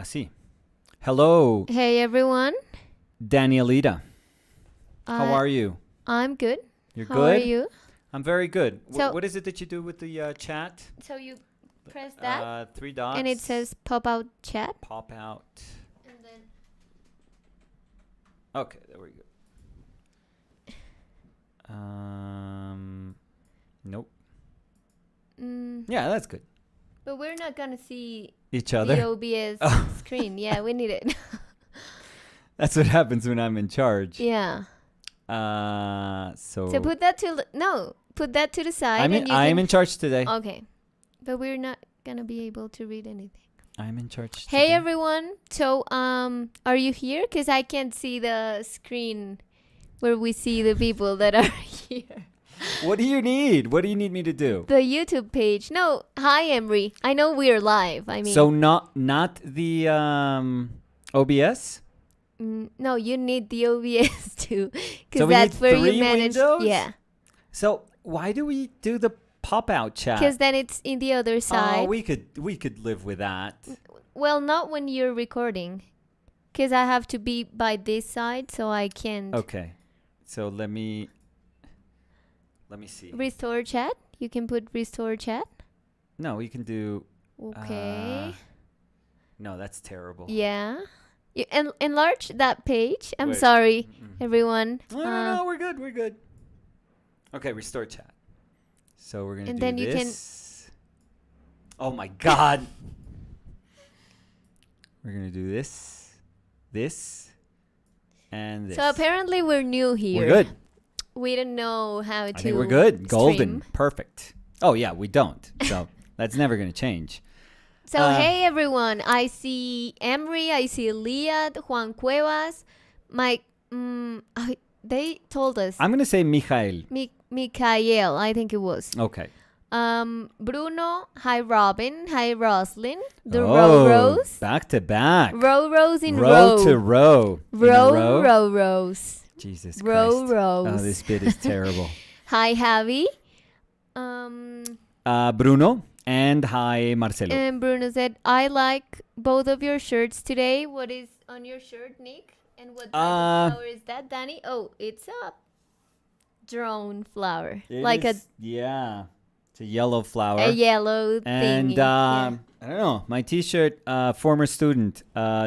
Así. Hello, Hey everyone. Danielita. How are you? I'm good. You're How good? are you? I'm very good. So- What is it that you do with the chat? So you press that 3 dots. and it says pop out chat. Pop out. And then Okay, there we go. Nope. Yeah, that's good. but we're not gonna see Each the other. OBS Oh. screen. Yeah, we need it. That's what happens when I'm in charge. Yeah. So So put that to the side. and you I'm can- in charge today. Okay, but we're not gonna be able to read anything. I'm in charge Hey today. everyone. So are you here? Cause I can't see the screen where we see the people that are here. What do you need? What do you need me to do? The YouTube page. No, hi Emery. I know we're live. I mean, So not the OBS? No, you need the OBS too, because So we that's need where 3 you manage. windows? Yeah, So why do we do the pop-out chat? because then it's in the other side. Oh, we could live with that. Well, not when you're recording, because I have to be by this side, so I can't Okay. So let me see. restore chat. You can put restore chat. No, we can do Okay. no, that's terrible. Yeah. You enlarge that page. I'm Wait. sorry, Mm-mm. everyone. No, we're good. We're good. Okay, restore chat. So we're gonna And do then you can- this. Oh my God! We're gonna do this, and this. So apparently we're new here. we're good. We don't know how to. I think we're good. Golden, stream. perfect. Oh yeah, we don't. So that's never gonna change. So hey everyone, I see Emery, I see Liad, Juan Cuevas, Mike. They told us I'm gonna say Michael. Mikael, I think it was. Okay. Bruno, hi Robin, hi Roslyn, the Oh, Rose, back to back. Rose in Row row, to row. In a row? Rose, Jesus Row Christ. Rose. Oh, this bit is terrible. Hi Javi. Bruno and hi Marcelo. And Bruno said, I like both of your shirts today. What is on your shirt, Nick? And what type of flower is that, Danny? Oh, it's a drone flower. Yeah, it's a yellow flower. A yellow and thingy. Yeah. I don't know. My T-shirt former student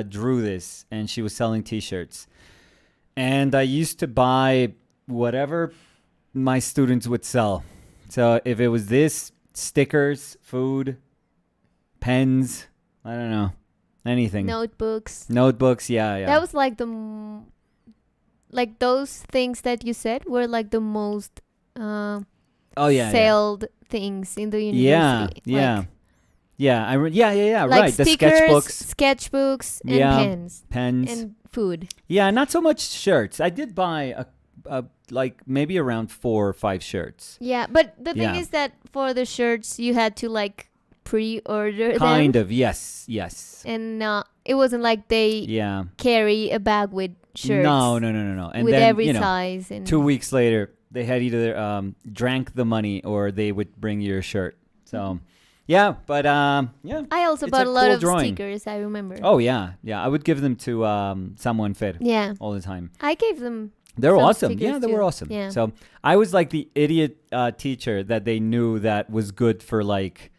drew this, and she was selling T-shirts. And I used to buy whatever my students would sell. So if it was this, stickers, food, pens, I don't know, anything. Notebooks. Notebooks, yeah. That was like like those things that you said were like the most sold things in the university. Yeah. Like, Yeah, like right. The stickers, sketchbooks, and pens. and food. Yeah, not so much shirts. I did buy like maybe around 4 or 5 shirts. Yeah, but the thing Yeah. is that for the shirts you had to like pre-order them. Kind of, yes. And it wasn't like they Yeah. carry a bag with shirts. No. And with then, every size. And 2 weeks later, they had either drank the money or they would bring you a shirt. So, yeah, but yeah. I also It's bought a a lot cool of drawing. stickers, I remember. Oh, yeah. I would give them to someone fair Yeah. all the time. I gave them They were some awesome. stickers Yeah, they too. were awesome. Yeah. So I was like the idiot teacher that they knew that was good for like,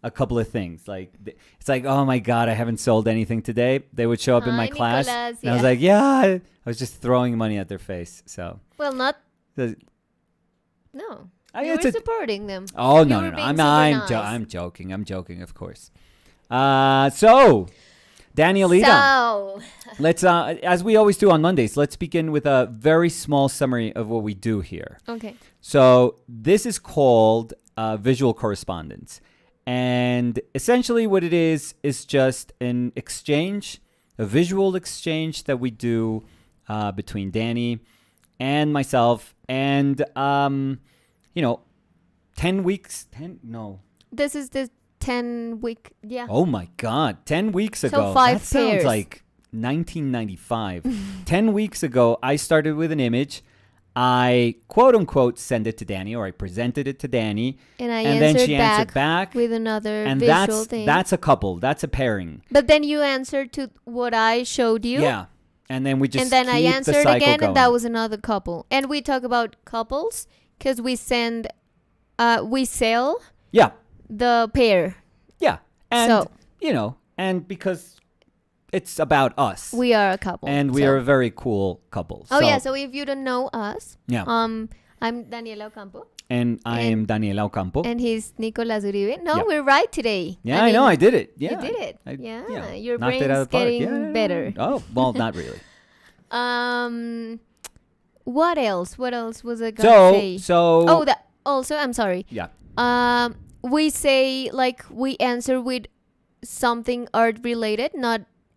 a couple of things. Like it's like, oh my God, I haven't sold anything today. They would show up in my Hi, class, Nicolas, and I was like, I was just throwing money at their face. So Well, not the- no. I You it's were a- supporting them. oh You no, were no, being I'm super I'm nice. joking. I'm joking, of course. So Danielita. So, Let's, as we always do on Mondays, let's begin with a very small summary of what we do here. okay. So this is called visual correspondence. And essentially what it is just an exchange, a visual exchange that we do between Danny and myself. And, 10 weeks, This is the 10-week, yeah. Oh my God, 10 weeks ago. 5 that sounds pairs. like 1995. 10 weeks ago, I started with an image. I quote unquote send it to Danny, or I presented it to Danny, And and then she answered back with another and visual thing. that's a couple. That's a pairing. But then you answered to what I showed you. Yeah. And then we just and then I keep the answered cycle again, going. and that was another couple. And we talk about couples because we sell Yeah. the pair. Yeah. And, So- and because it's about us. We are a couple. And we so. are a very cool couple. Oh, yeah. So if you don't know us, Yeah. I'm Daniela Ocampo. And I am Daniela Ocampo. And he's Nicolas Uribe. No, Yeah. we're right today. Yeah, I know. I did it. Yeah. You did it. Yeah. Your Knocked it brain's out of the park. getting better. Oh, well, not really. What else? What else was I gonna say? So. that also, I'm sorry. Yeah. We say like we answer with something art related.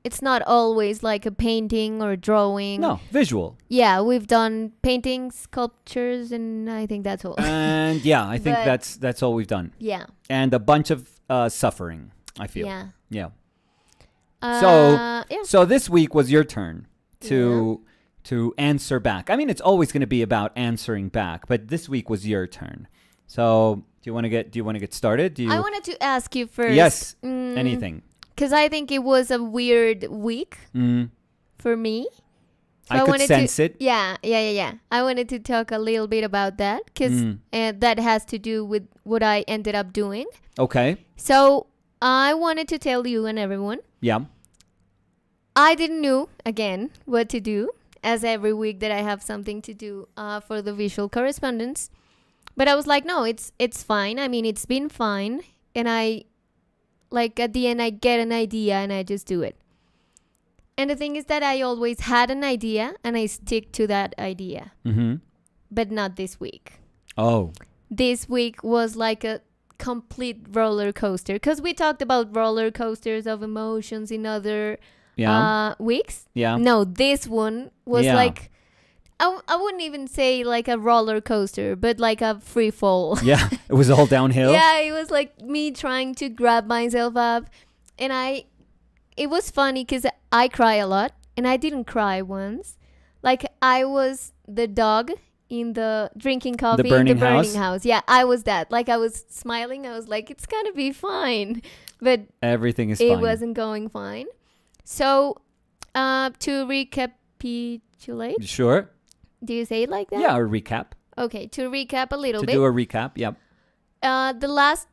It's not always like a painting or drawing. No, visual. Yeah, we've done paintings, sculptures, and I think that's all. And yeah, I think But- that's all we've done. Yeah. And a bunch of suffering, I feel. Yeah. Yeah. Yeah. So this week was your turn to answer back. I mean, it's always going to be about answering back, but this week was your turn. So do you want to get started? I wanted to ask you first. Yes. Anything. Because I think it was a weird week for me. So I could sense it. Yeah. I wanted to talk a little bit about that because that has to do with what I ended up doing. Okay. So I wanted to tell you and everyone. Yeah. I didn't know, again, what to do, as every week that I have something to do for the visual correspondence. But I was like, no, it's fine. I mean, it's been fine. And at the end, I get an idea and I just do it. And the thing is that I always had an idea and I stick to that idea. Mm-hmm. But not this week. Oh. This week was like a complete roller coaster. Because we talked about roller coasters of emotions in other weeks. Yeah. No, this one was like, I wouldn't even say like a roller coaster, but like a free fall. Yeah. It was all downhill. Yeah, it was like me trying to grab myself up. And it was funny because I cry a lot and I didn't cry once. Like I was the dog in the drinking coffee in the burning house. Yeah, I was that. Like I was smiling. I was like, it's going to be fine. But everything is fine. It wasn't going fine. So to recapitulate. Sure. Do you say it like that? Yeah, a recap. Okay, to recap a little bit. To do a recap, yep. The last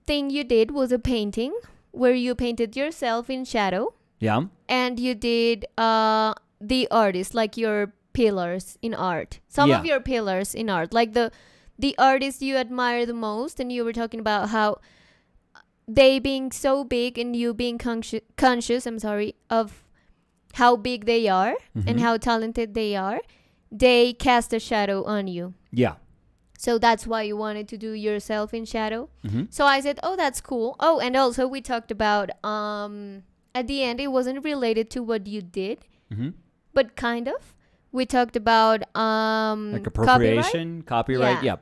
thing you did was a painting where you painted yourself in shadow. Yeah. And you did the artist, like your pillars in art. Some of your pillars in art. Like the artists you admire the most. And you were talking about how they being so big and you being conscious, of how big they are and how talented they are. They cast a shadow on you. Yeah. So that's why you wanted to do yourself in shadow. Mm-hmm. So I said, oh, that's cool. Oh, and also we talked about, at the end, it wasn't related to what you did, but kind of. We talked about like appropriation, copyright. Yeah.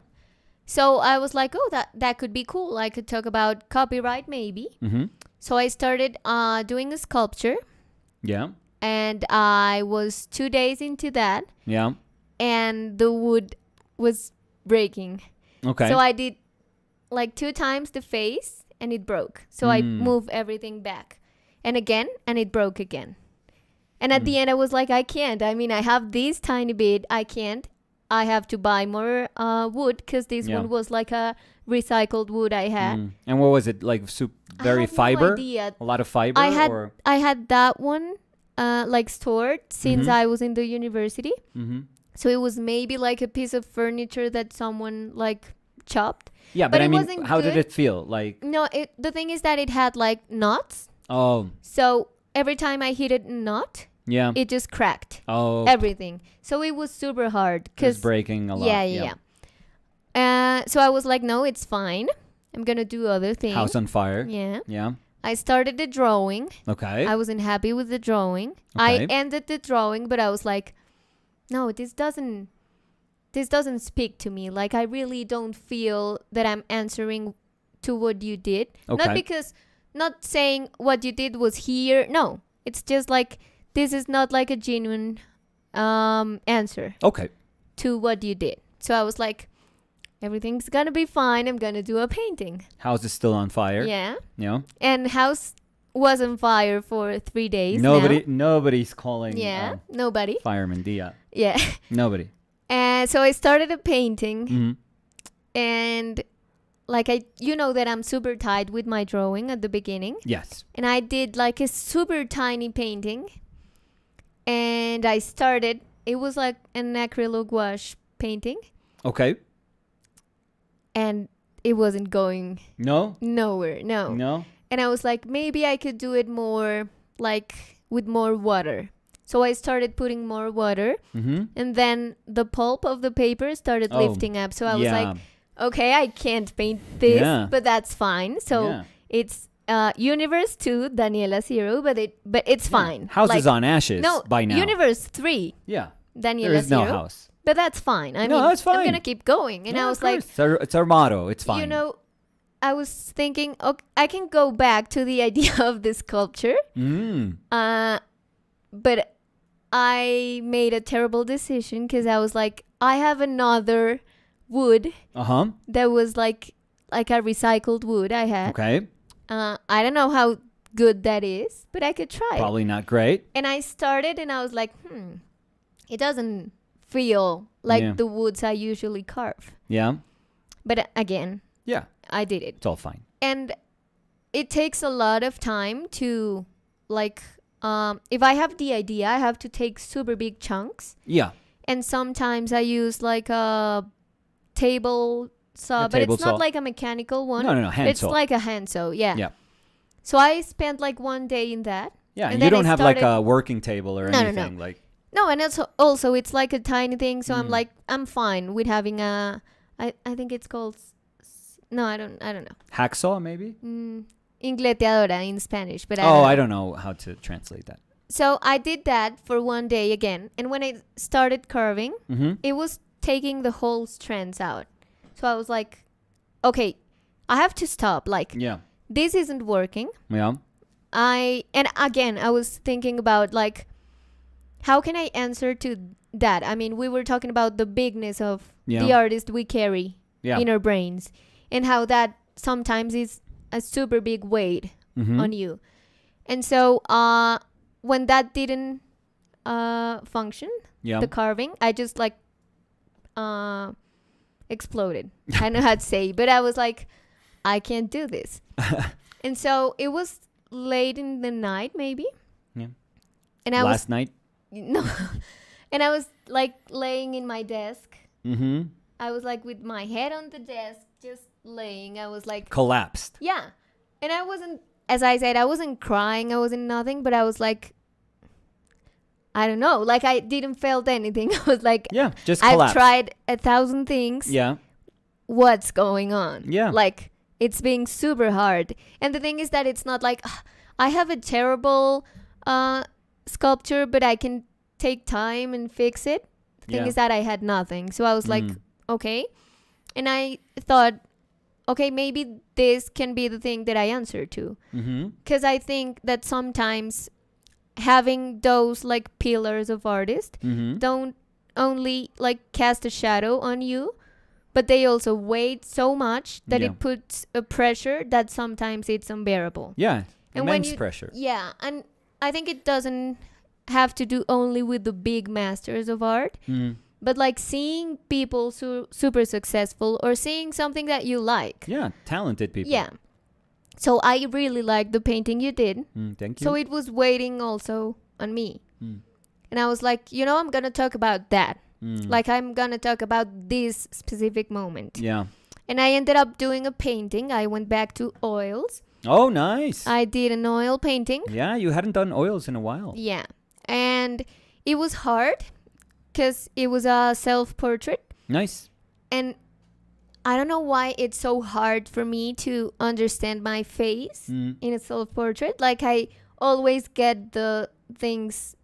So I was like, oh, that could be cool. I could talk about copyright maybe. Mm-hmm. So I started doing a sculpture. Yeah. And I was 2 days into that. Yeah. And the wood was breaking. Okay. So I did like 2 times the face and it broke. So I moved everything back and again and it broke again. And at the end I was like, I can't. I mean, I have this tiny bit. I can't. I have to buy more wood because this one was like a recycled wood I had. And what was it? Like very fiber? No idea. A lot of fiber? I had that one like stored since I was in the university. Mm-hmm. So it was maybe like a piece of furniture that someone like chopped. Yeah, but I mean, how did it feel? Like no, the thing is that it had like knots. Oh. So every time I hit a knot, it just cracked. Oh. Everything. So it was super hard because it's breaking a lot. Yeah. So I was like, no, it's fine. I'm gonna do other things. House on fire. Yeah. Yeah. I started the drawing. Okay. I wasn't happy with the drawing. Okay. I ended the drawing, but I was like, no, this doesn't speak to me. Like, I really don't feel that I'm answering to what you did. Okay. Not saying what you did was here. No, it's just like, this is not like a genuine answer. Okay. to what you did. So I was like, everything's gonna be fine. I'm gonna do a painting. House is still on fire. Yeah. You know? And house was on fire for 3 days. Nobody's calling. Yeah. Nobody. Fireman Dia. Yeah. Nobody. And so I started a painting, Mm-hmm. and like you know that I'm super tight with my drawing at the beginning. Yes. And I did like a super tiny painting, and I started. It was like an acrylic gouache painting, Okay. and it wasn't going No. nowhere. No. No. And I was like, maybe I could do it more like with more water. So I started putting more water, Mm-hmm. and then the pulp of the paper started lifting up. So I was like, okay, I can't paint this, but that's fine. So it's Universe 2, Daniela 0, but it's fine. House is on ashes by now. Universe 3, Yeah. Daniela There is 0. no house. But that's fine. I mean, that's fine. I'm going to keep going. And I was like, it's our motto. It's fine. you know, I was thinking, okay, I can go back to the idea of this sculpture. But I made a terrible decision because I was like, I have another wood that was like a recycled wood I had. Okay. I don't know how good that is, but I could try. Probably not great. And I started, and I was like, it doesn't feel like the woods I usually carve. Yeah. But again, I did it. It's all fine. And it takes a lot of time to like, if I have the idea, I have to take super big chunks. Yeah. And sometimes I use like a table saw, but it's not like a mechanical one. No, hand saw. It's like a hand saw, yeah. Yeah. So I spent like 1 day in that. Yeah, and you don't have like a working table or anything. No. Like. No, and also it's like a tiny thing, so I'm like, I'm fine with having a, I think it's called, no, I don't know. Hacksaw, maybe? Ingleteadora in Spanish, but I don't know how to translate that. So I did that for 1 day again, and when I started carving, it was taking the whole strands out. So I was like, okay, I have to stop. Like, this isn't working. Yeah. And again, I was thinking about like, how can I answer to that? I mean, we were talking about the bigness of the artist we carry in our brains, and how that sometimes is a super big weight on you. And so when that didn't function, the carving, I just like exploded. I don't know how to say, but I was like, I can't do this. And so it was late in the night, maybe. Yeah. And I Last night? No. And I was like laying in my desk. Mm-hmm. I was like with my head on the desk, just laying. I was like collapsed. Yeah. And I wasn't, as I said, I wasn't crying. I wasn't nothing, but I was like, I don't know. Like I didn't felt anything. I was like, just collapsed. I've tried 1,000 things. Yeah. What's going on? Yeah. Like it's being super hard. And the thing is that it's not like I have a terrible sculpture, but I can take time and fix it. The thing is that I had nothing. So I was like, okay. And I thought, okay, maybe this can be the thing that I answer to. Because I think that sometimes having those like pillars of artists don't only like cast a shadow on you, but they also weigh so much that it puts a pressure that sometimes it's unbearable. Yeah, and immense pressure. Yeah, and I think it doesn't have to do only with the big masters of art, but like seeing people super successful or seeing something that you like. Yeah, talented people. Yeah. So I really liked the painting you did. Thank you. So it was waiting also on me. And I was like, I'm going to talk about that. Like I'm going to talk about this specific moment. Yeah. And I ended up doing a painting. I went back to oils. Oh, nice. I did an oil painting. Yeah, you hadn't done oils in a while. Yeah. And it was hard because it was a self-portrait. Nice. And I don't know why it's so hard for me to understand my face in a self-portrait. Like I always get the things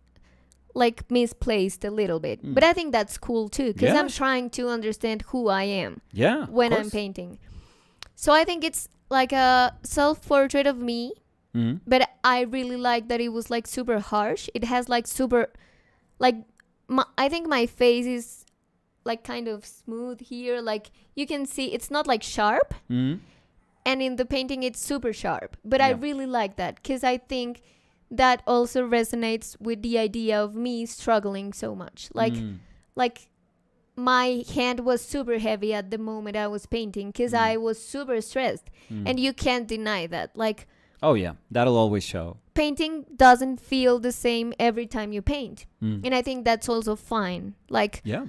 like misplaced a little bit. But I think that's cool too, because I'm trying to understand who I am when I'm painting. So I think it's like a self-portrait of me, but I really like that it was like super harsh. It has like super, like I think my face is like kind of smooth here. Like you can see it's not like sharp. Mm. And in the painting, it's super sharp. But I Yeah. really like that because I think that also resonates with the idea of me struggling so much. Like my hand was super heavy at the moment I was painting because I was super stressed. And you can't deny that. Like, Oh yeah, that'll always show. painting doesn't feel the same every time you paint. And I think that's also fine. Like, Yeah.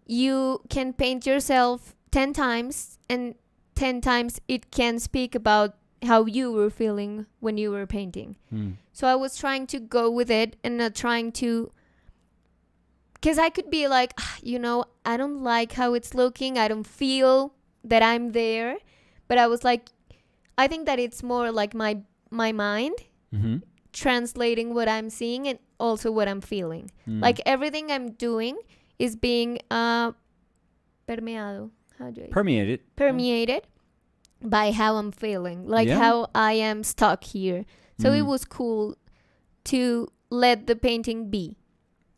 you can paint yourself 10 times, and 10 times it can speak about how you were feeling when you were painting. So I was trying to go with it and not trying to, because I could be like, I don't like how it's looking. I don't feel that I'm there. But I was like, I think that it's more like my mind Mm-hmm. translating what I'm seeing and also what I'm feeling. Like everything I'm doing is being permeado. How do I Permeated. permeated by how I'm feeling, like Yeah. how I am stuck here. So it was cool to let the painting be.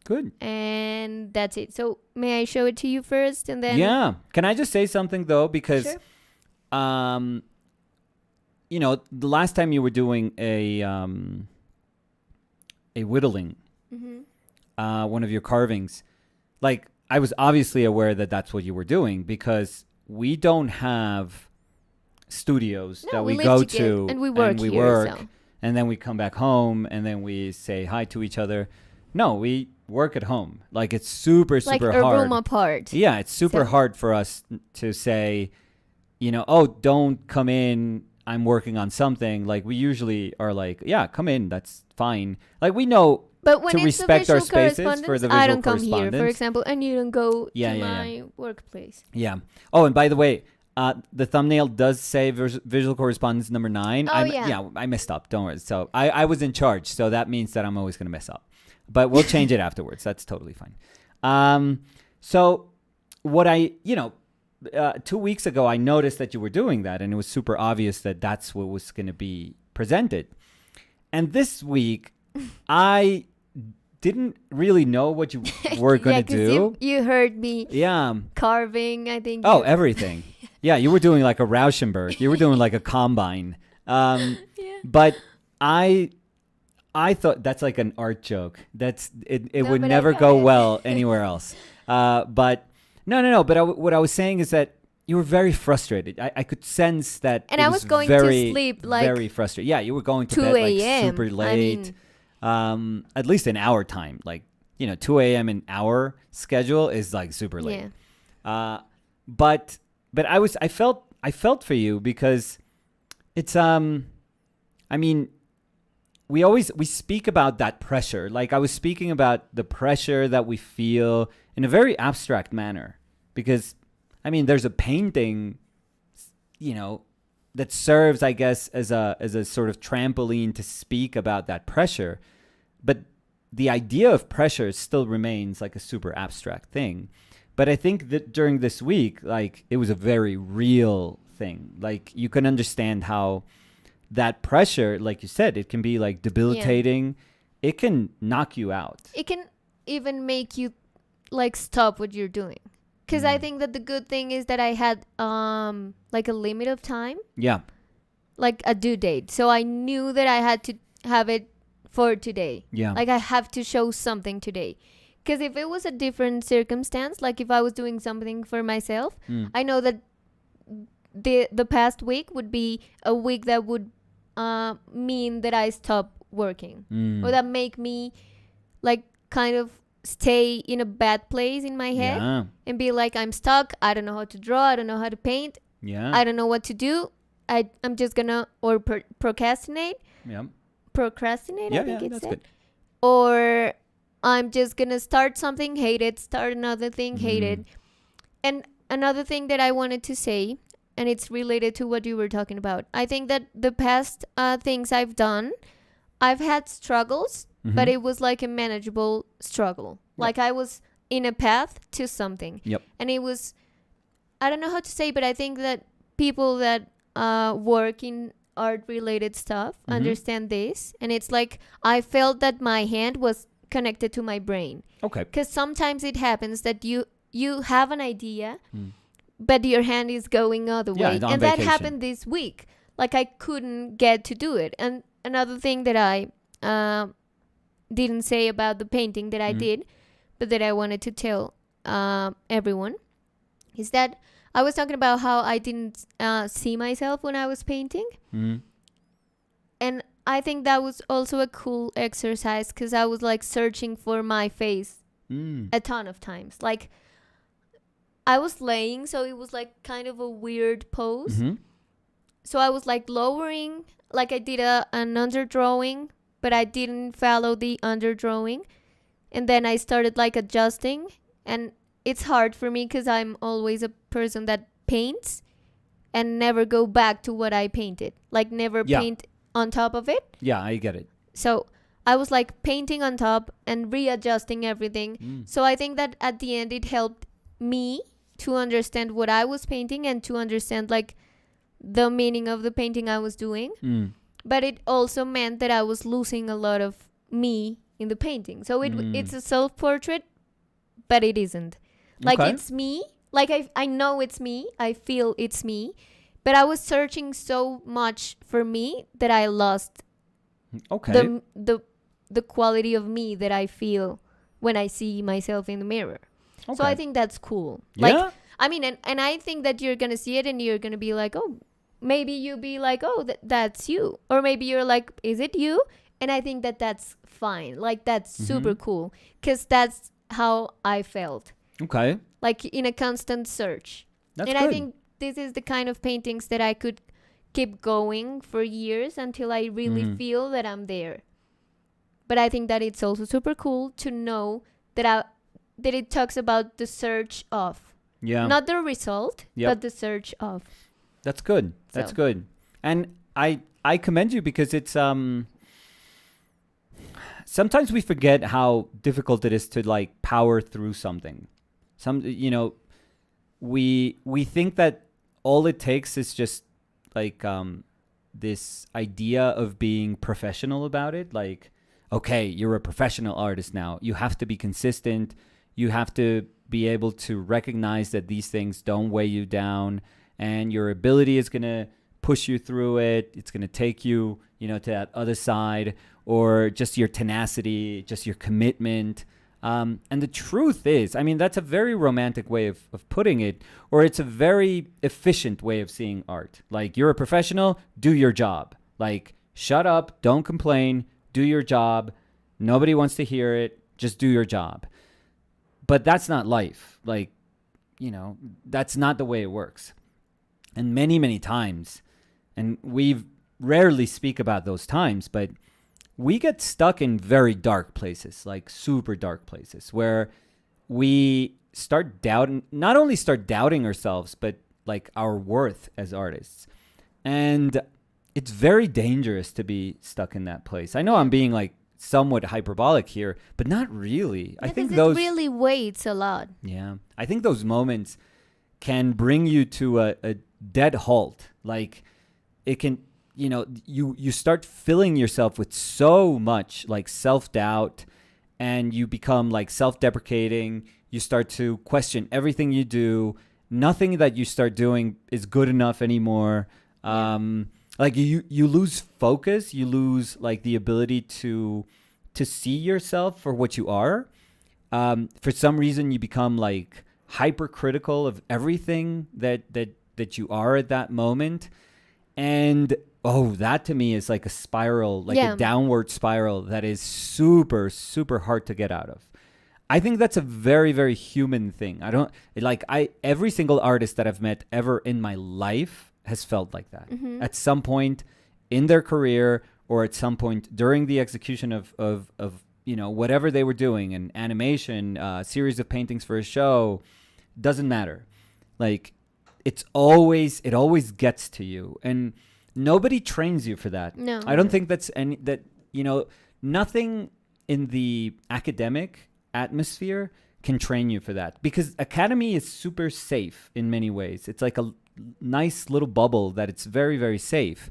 Good. And that's it. So may I show it to you first and then Yeah. Can I just say something though? Because, Sure. The last time you were doing a whittling, one of your carvings, like I was obviously aware that that's what you were doing because we don't have studios No, that we we live go together to and we work here, work, so. and then we come back home and then we say hi to each other. No, we work at home. Like it's super like super a hard. room apart. Yeah, it's super So- hard for us to say, oh, don't come in. I'm working on something. Like we usually are like, yeah, come in. That's fine. Like we know But when to it's respect the our visual spaces correspondence, for the I visual don't come here, for correspondence. example, and you don't go Yeah, to yeah, my workplace. Yeah. Oh, and by the way, the thumbnail does say visual correspondence number 9. Oh, yeah. I messed up. Don't worry. So I was in charge. So that means that I'm always going to mess up. But we'll change it afterwards. That's totally fine. So what 2 weeks ago, I noticed that you were doing that, and it was super obvious that that's what was going to be presented. And this week, I didn't really know what you were going to do. You heard me Yeah. carving, I think. Oh, everything. Yeah, you were doing like a Rauschenberg. You were doing like a combine. But I thought that's like an art joke. It No, would but I never got go it. well anywhere else. But no. But what I was saying is that you were very frustrated. I could sense that. And it I was going to very, sleep, like, very frustrated. Yeah, you were going to 2 bed like a.m. super I late. mean- At least in our time, like 2 a.m. in our schedule is like super late. Yeah. But I felt for you because it's we speak about that pressure. Like I was speaking about the pressure that we feel in a very abstract manner because there's a painting that serves, I guess, as a sort of trampoline to speak about that pressure, but the idea of pressure still remains like a super abstract thing. But I think that during this week, like it was a very real thing. Like you can understand how that pressure, like you said, it can be like debilitating. Yeah. It can knock you out. It can even make you like stop what you're doing. Because I think that the good thing is that I had like a limit of time. Yeah. Like a due date. So I knew that I had to have it for today. Yeah. Like I have to show something today. Because if it was a different circumstance, like if I was doing something for myself, I know that the past week would be a week that would mean that I stop working. Or that make me like kind of stay in a bad place in my head. Yeah. And be like, I'm stuck. I don't know how to draw. I don't know how to paint. Yeah. I don't know what to do. I'm just gonna procrastinate. Yeah. Procrastinate, Yeah, I think it's that's said. good. Or I'm just gonna start something, hate it, start another thing, hate it. And another thing that I wanted to say, and it's related to what you were talking about. I think that the past things I've done, I've had struggles, but it was like a manageable struggle. Yep. Like I was in a path to something. Yep. And it was, I don't know how to say, but I think that people that work in art-related stuff understand this. And it's like I felt that my hand was connected to my brain. Okay. Because sometimes it happens that you you have an idea, but your hand is going other way. it's on And that vacation. happened this week. Like I couldn't get to do it. And another thing that I didn't say about the painting that I did, but that I wanted to tell everyone, is that I was talking about how I didn't see myself when I was painting. And I think that was also a cool exercise because I was like searching for my face a ton of times. Like I was laying, so it was like kind of a weird pose. So I was like lowering, like I did an underdrawing, but I didn't follow the underdrawing. And then I started like adjusting. And it's hard for me because I'm always a person that paints and never go back to what I painted. Like never paint on top of it. Yeah, I get it. So I was like painting on top and readjusting everything. So I think that at the end it helped me to understand what I was painting and to understand like the meaning of the painting I was doing. But it also meant that I was losing a lot of me in the painting. So it's a self-portrait, but it isn't. Like it's me. Like I know it's me. I feel it's me. But I was searching so much for me that I lost the quality of me that I feel when I see myself in the mirror. So I think that's cool. Like, I mean, and I think that you're going to see it and you're going to be like, oh, maybe you'll be like, oh, that's you. Or maybe you're like, is it you? And I think that that's fine. Like, that's super cool. Because that's how I felt. Okay. Like, in a constant search. That's and good. I think this is the kind of paintings that I could keep going for years until I really feel that I'm there. But I think that it's also super cool to know that that it talks about the search of. Yeah. Not the result, but the search of. That's good. That's good. And I commend you because it's sometimes we forget how difficult it is to like power through something. We think that all it takes is just like this idea of being professional about it. Like, okay, you're a professional artist now. You have to be consistent. You have to be able to recognize that these things don't weigh you down, and your ability is going to push you through it. It's going to take you, to that other side, or just your tenacity, just your commitment. And the truth is, I mean, that's a very romantic way of putting it, or it's a very efficient way of seeing art. Like, you're a professional, do your job. Like, shut up, don't complain, do your job. Nobody wants to hear it, just do your job. But that's not life. Like, that's not the way it works. And many, many times, and we rarely speak about those times, but we get stuck in very dark places, like super dark places, where we not only start doubting ourselves, but like our worth as artists. And it's very dangerous to be stuck in that place. I know I'm being like somewhat hyperbolic here, but not really. I think those really weighs a lot. Yeah. I think those moments can bring you to a dead halt. Like, it can, you start filling yourself with so much like self-doubt, and you become like self-deprecating. You start to question everything you do. Nothing that you start doing is good enough anymore. Like you lose focus. You lose like the ability to see yourself for what you are. For some reason, you become like hypercritical of everything that you are at that moment. And that to me is like a spiral, like a downward spiral that is super, super hard to get out of. I think that's a very, very human thing. Every single artist that I've met ever in my life has felt like that at some point in their career, or at some point during the execution of whatever they were doing, an animation, series of paintings for a show, doesn't matter. Like, it always gets to you, and nobody trains you for that. No, I don't think nothing in the academic atmosphere can train you for that, because academy is super safe in many ways. It's like a nice little bubble that it's very, very safe,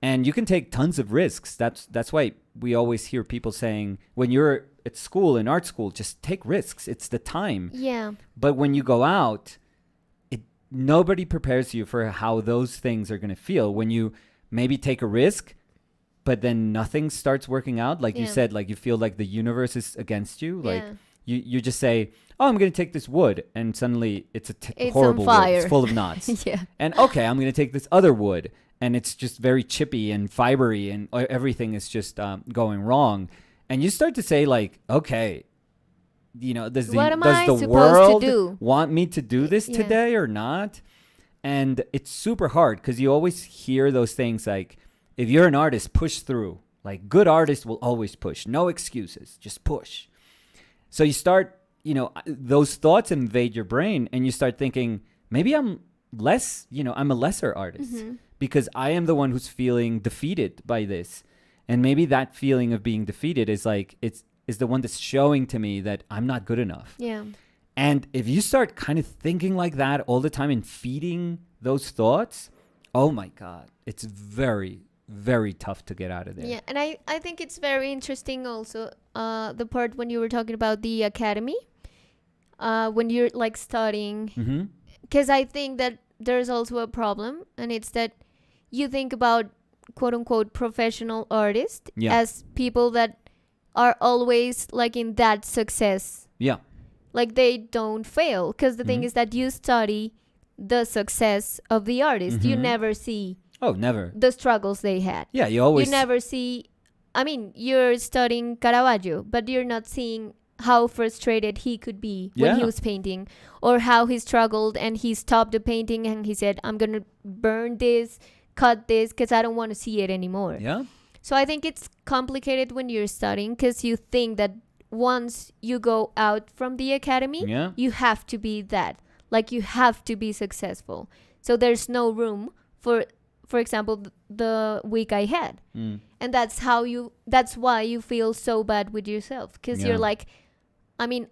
and you can take tons of risks. That's why we always hear people saying, when you're at school, in art school, just take risks. It's the time. Yeah. But when you go out, nobody prepares you for how those things are going to feel when you maybe take a risk, but then nothing starts working out. Like you said, like you feel like the universe is against you. Like you just say, oh, I'm going to take this wood. And suddenly it's horrible on fire. wood. It's full of knots. Yeah. And okay, I'm going to take this other wood. And it's just very chippy and fibery and everything is just going wrong. And you start to say like, okay, does the world want me to do this today or not? And it's super hard because you always hear those things like, if you're an artist, push through. Like good artists will always push. No excuses, just push. So you start, those thoughts invade your brain and you start thinking, maybe I'm I'm a lesser artist because I am the one who's feeling defeated by this. And maybe that feeling of being defeated is like, is the one that's showing to me that I'm not good enough. Yeah. And if you start kind of thinking like that all the time and feeding those thoughts, oh my God, it's very, very tough to get out of there. Yeah, and I think it's very interesting also the part when you were talking about the academy, when you're like studying, because I think that there's also a problem, and it's that you think about quote unquote professional artists as people that are always like in that success. Yeah. Like they don't fail, because the thing is that you study the success of the artist. You never see never the struggles they had. Yeah, you never see, I mean, you're studying Caravaggio, but you're not seeing how frustrated he could be when he was painting, or how he struggled and he stopped the painting and he said, I'm gonna burn this, cut this, because I don't want to see it anymore. Yeah. So I think it's complicated when you're studying, because you think that once you go out from the academy, you have to be that. Like you have to be successful. So there's no room for example, the week I had. And that's why you feel so bad with yourself. Because you're like, I mean,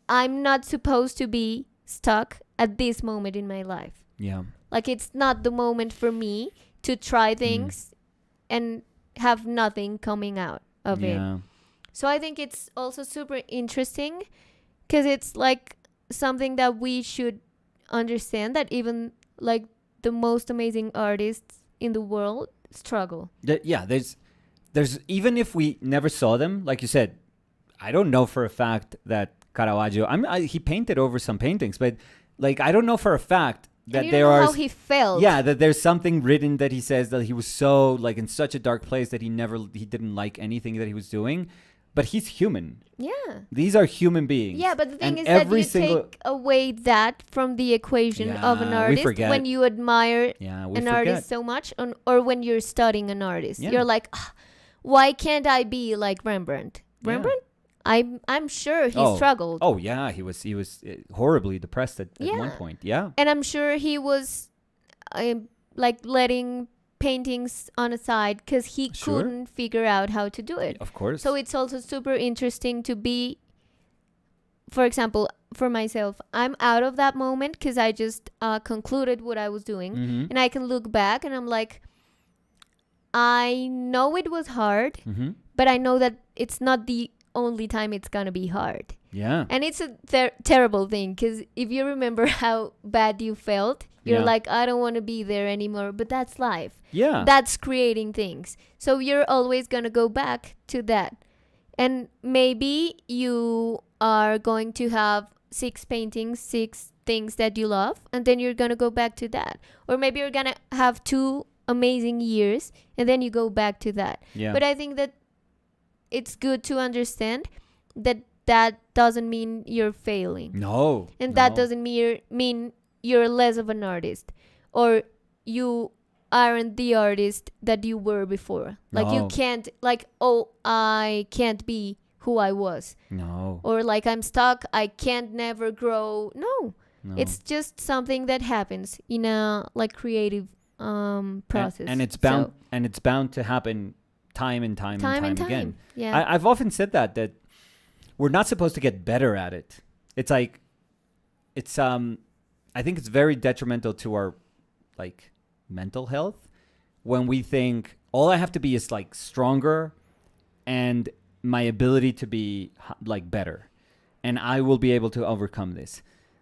I'm not supposed to be stuck at this moment in my life. Yeah. Like it's not the moment for me to try things and have nothing coming out of it. So I think it's also super interesting, because it's like something that we should understand, that even like the most amazing artists in the world struggle. There's even if we never saw them, like you said, I don't know for a fact that Caravaggio, he painted over some paintings, but like I don't know for a fact that there are how he felt. Yeah, that there's something written that he says that he was so like in such a dark place that he didn't like anything that he was doing. But he's human. Yeah. These are human beings. Yeah, but the thing is that you take away that from the equation of an artist when you admire an artist so much, or when you're studying an artist. You're like, why can't I be like Rembrandt? Rembrandt? I'm sure he struggled. Oh yeah, he was horribly depressed at one point. Yeah. And I'm sure he was like letting paintings on a side because he couldn't figure out how to do it. Of course. So it's also super interesting to be, for example, for myself, I'm out of that moment because I just concluded what I was doing, and I can look back and I'm like, I know it was hard, but I know that it's not the only time it's gonna be hard. Yeah. And it's a terrible thing, because if you remember how bad you felt, you're like, I don't want to be there anymore. But that's life. Yeah. That's creating things. So you're always going to go back to that. And maybe you are going to have 6 paintings, 6 things that you love, and then you're going to go back to that. Or maybe you're going to have 2 amazing years, and then you go back to that. Yeah. But I think that it's good to understand that doesn't mean you're failing. No. And that doesn't mean you're less of an artist, or you aren't the artist that you were before. Like you can't, like, I can't be who I was. No. Or like I'm stuck, I can't never grow. No. It's just something that happens in a like creative process. And it's bound to happen time and time again. Yeah. I've often said that we're not supposed to get better at it. It's like I think it's very detrimental to our like mental health when we think all I have to be is like stronger and my ability to be like better, and I will be able to overcome this.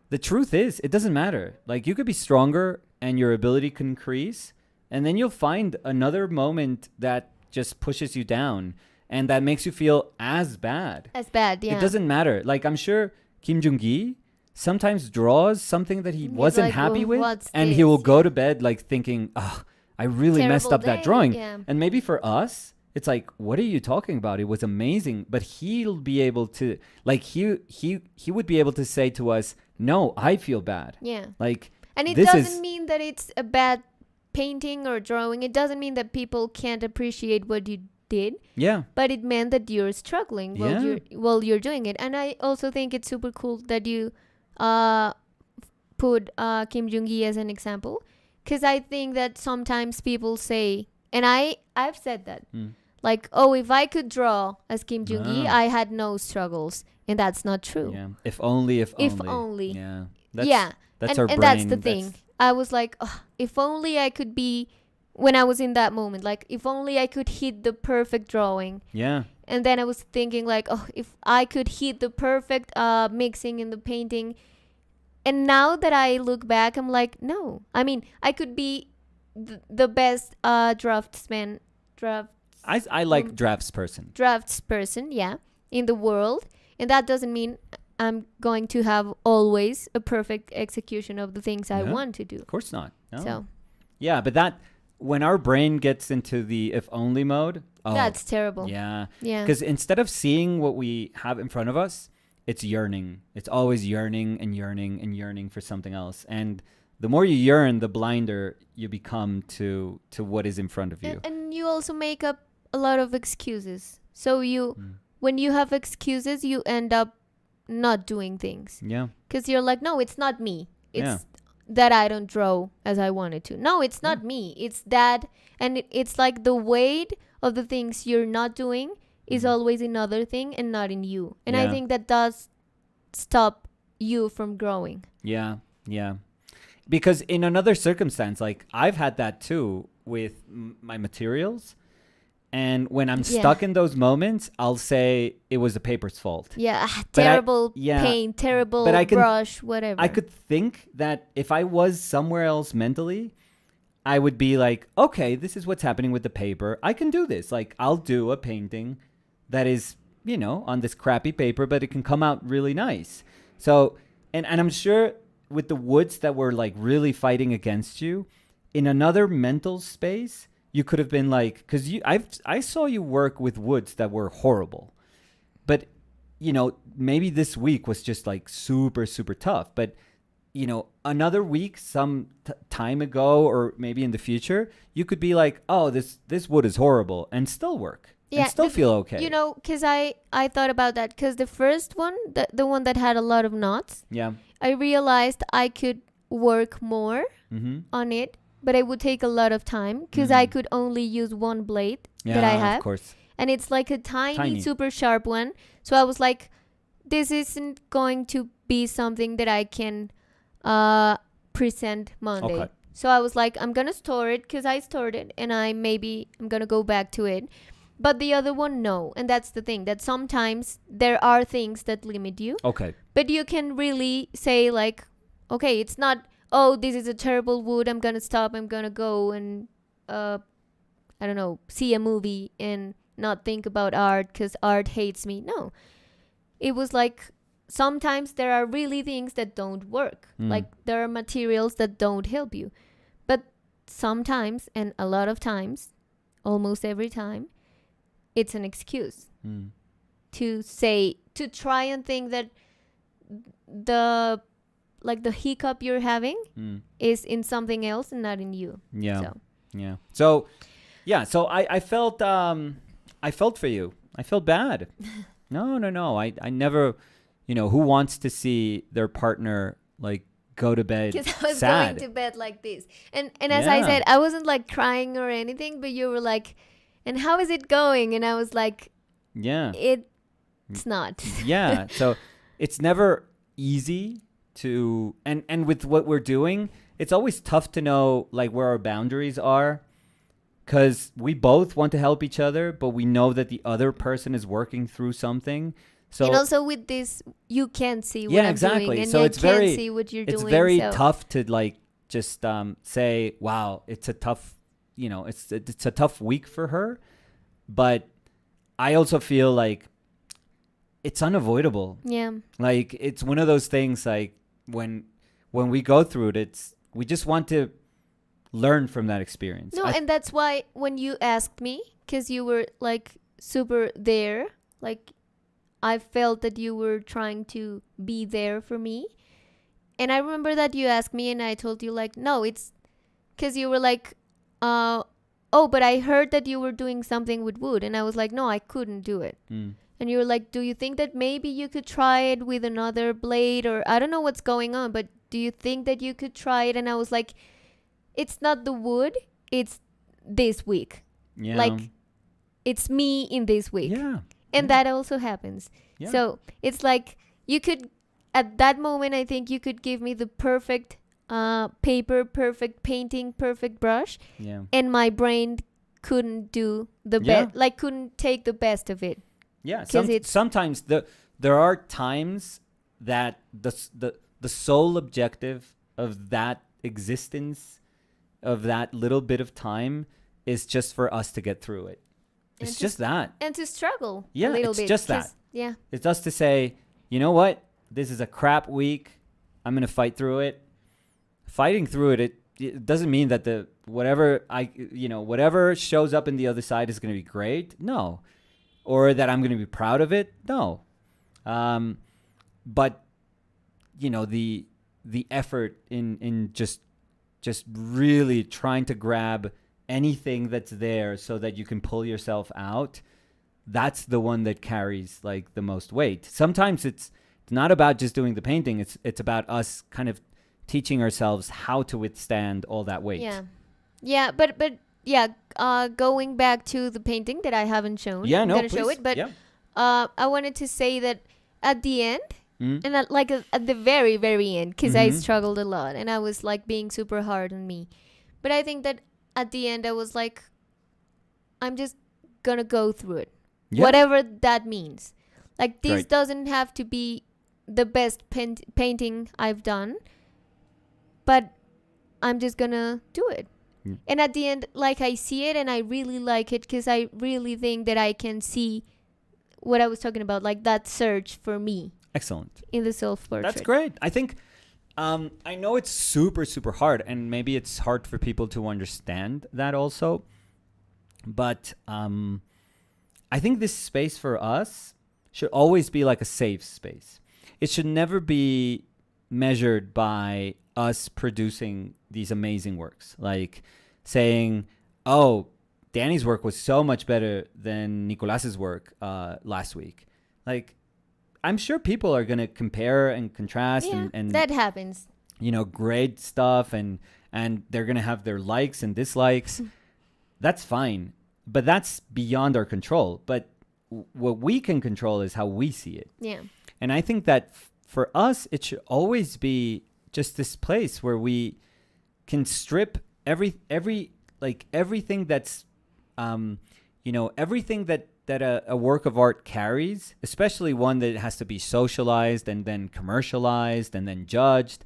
The truth is, it doesn't matter. Like, you could be stronger and your ability can increase, and then you'll find another moment that just pushes you down and that makes you feel as bad. As bad, yeah. It doesn't matter. Like, I'm sure Kim Jung-gi sometimes draws something that he wasn't like, happy with, what's and this? he will go to bed like thinking, oh, I really Terrible messed up that day, drawing. yeah. And maybe for us, it's like, what are you talking about? It was amazing. But he'll be able to, like, he would be able to say to us, no, I feel bad. Yeah. Like, And it this doesn't is, mean that it's a bad painting or drawing. It doesn't mean that people can't appreciate what you did. yeah, But it meant that you're struggling Yeah. while you're doing it. And I also think it's super cool that you put Kim Jung-gi as an example. Because I think that sometimes people say, and I've said that, like, oh, if I could draw as Kim Jung-gi, I had no struggles. And that's not true. yeah. If only. If only. Yeah. and That's our brain. that's the thing. I was like, oh, if only I could be, when I was in that moment, like, if only I could hit the perfect drawing. Yeah. And then I was thinking, like, oh, if I could hit the perfect mixing in the painting. And now that I look back, I'm like, no. I mean, I could be the best draftsman, I like draftsperson, yeah, in the world. And that doesn't mean I'm going to have always a perfect execution of the things I want to do. Of course not. No. So Yeah, but that, when our brain gets into the if only mode, that's terrible. Yeah. Yeah. Because instead of seeing what we have in front of us, it's yearning. It's always yearning and yearning and yearning for something else. And the more you yearn, the blinder you become to what is in front of you. And you also make up a lot of excuses. So when you have excuses, you end up not doing things. Yeah. Because you're like, no, it's not me. It's that I don't draw as I wanted to. No, it's not me. It's that. And it's like the weight of the things you're not doing is always another thing and not in you. And I think that does stop you from growing. Yeah. Yeah. Because in another circumstance, like, I've had that too with my materials. And when I'm stuck in those moments, I'll say it was the paper's fault. Yeah, terrible paint, terrible brush, whatever. I could think that if I was somewhere else mentally, I would be like, okay, this is what's happening with the paper. I can do this. Like, I'll do a painting that is, on this crappy paper, but it can come out really nice. So, and I'm sure with the woods that were like really fighting against you, in another mental space, you could have been like, because I saw you work with woods that were horrible, but maybe this week was just like super, super tough. But another week, some time ago, or maybe in the future, you could be like, oh, this wood is horrible, and still work, and still feel okay. Because I thought about that, because the first one, the one that had a lot of knots, I realized I could work more on it. But it would take a lot of time because I could only use one blade that I have. Of course. And it's like a tiny, super sharp one. So I was like, this isn't going to be something that I can present Monday. Okay. So I was like, I'm going to store it because I stored it and I'm going to go back to it. But the other one, no. And that's the thing, that sometimes there are things that limit you. Okay. But you can really say like, okay, it's not, oh, this is a terrible wood, I'm going to stop, I'm going to go and, I don't know, see a movie and not think about art because art hates me. No. It was like, sometimes there are really things that don't work. Like, there are materials that don't help you. But sometimes, and a lot of times, almost every time, it's an excuse to try and think that the hiccup you're having is in something else and not in you. So I felt for you. I felt bad. No. I never, who wants to see their partner like go to bed sad? Because I was going to bed like this. And as I said, I wasn't like crying or anything, but you were like, and how is it going? And I was like, it's not. So it's never easy to, and with what we're doing, it's always tough to know like where our boundaries are, because we both want to help each other, but we know that the other person is working through something. So and also with this, you can't see what yeah, I'm exactly. doing, and So I it's can't very see what you're it's doing. very so. tough to like just say, wow, it's a tough, it's a tough week for her. But I also feel like it's unavoidable. Yeah. Like it's one of those things like when we go through it, we just want to learn from that experience. No, and that's why when you asked me, because you were like super there, like I felt that you were trying to be there for me. And I remember that you asked me and I told you like, no, it's because you were like, oh, but I heard that you were doing something with wood. And I was like, no, I couldn't do it. And you were like, do you think that maybe you could try it with another blade? Or I don't know what's going on, but do you think that you could try it? And I was like, it's not the wood, it's this week. Yeah. Like, it's me in this week. Yeah. And that also happens. Yeah. So it's like you could, at that moment, I think you could give me the perfect paper, perfect painting, perfect brush. Yeah. And my brain couldn't do the best, like couldn't take the best of it. Yeah. Sometimes there are times that the sole objective of that existence, of that little bit of time, is just for us to get through it. It's just that. And to struggle a little bit. It's just that. Yeah. It's just to say, you know what? This is a crap week. I'm going to fight through it. Fighting through it doesn't mean that whatever shows up in the other side is going to be great. No. Or that I'm going to be proud of it. No. But, the effort in just really trying to grab anything that's there so that you can pull yourself out, that's the one that carries like the most weight. Sometimes it's not about just doing the painting. It's about us kind of teaching ourselves how to withstand all that weight. Yeah, but going back to the painting that I haven't shown. Yeah, I'm no, gonna please. show it, but Yeah. I wanted to say that at the end, and at the very, very end, because I struggled a lot and I was like being super hard on me. But I think that at the end I was like, I'm just gonna go through it. Yeah. Whatever that means. Like this Right. doesn't have to be the best painting I've done, but I'm just gonna do it. And at the end, like I see it and I really like it because I really think that I can see what I was talking about, like that search for me. Excellent. In the self-portrait. That's great. I think I know it's super, super hard, and maybe it's hard for people to understand that also. But I think this space for us should always be like a safe space. It should never be measured by us producing these amazing works. Like saying, oh, Danny's work was so much better than Nicolas's work last week. Like, I'm sure people are going to compare and contrast and that happens. Grade stuff and they're going to have their likes and dislikes. That's fine. But that's beyond our control. But what we can control is how we see it. Yeah. And I think that for us, it should always be just this place where we can strip everything that's, everything that a work of art carries, especially one that has to be socialized and then commercialized and then judged.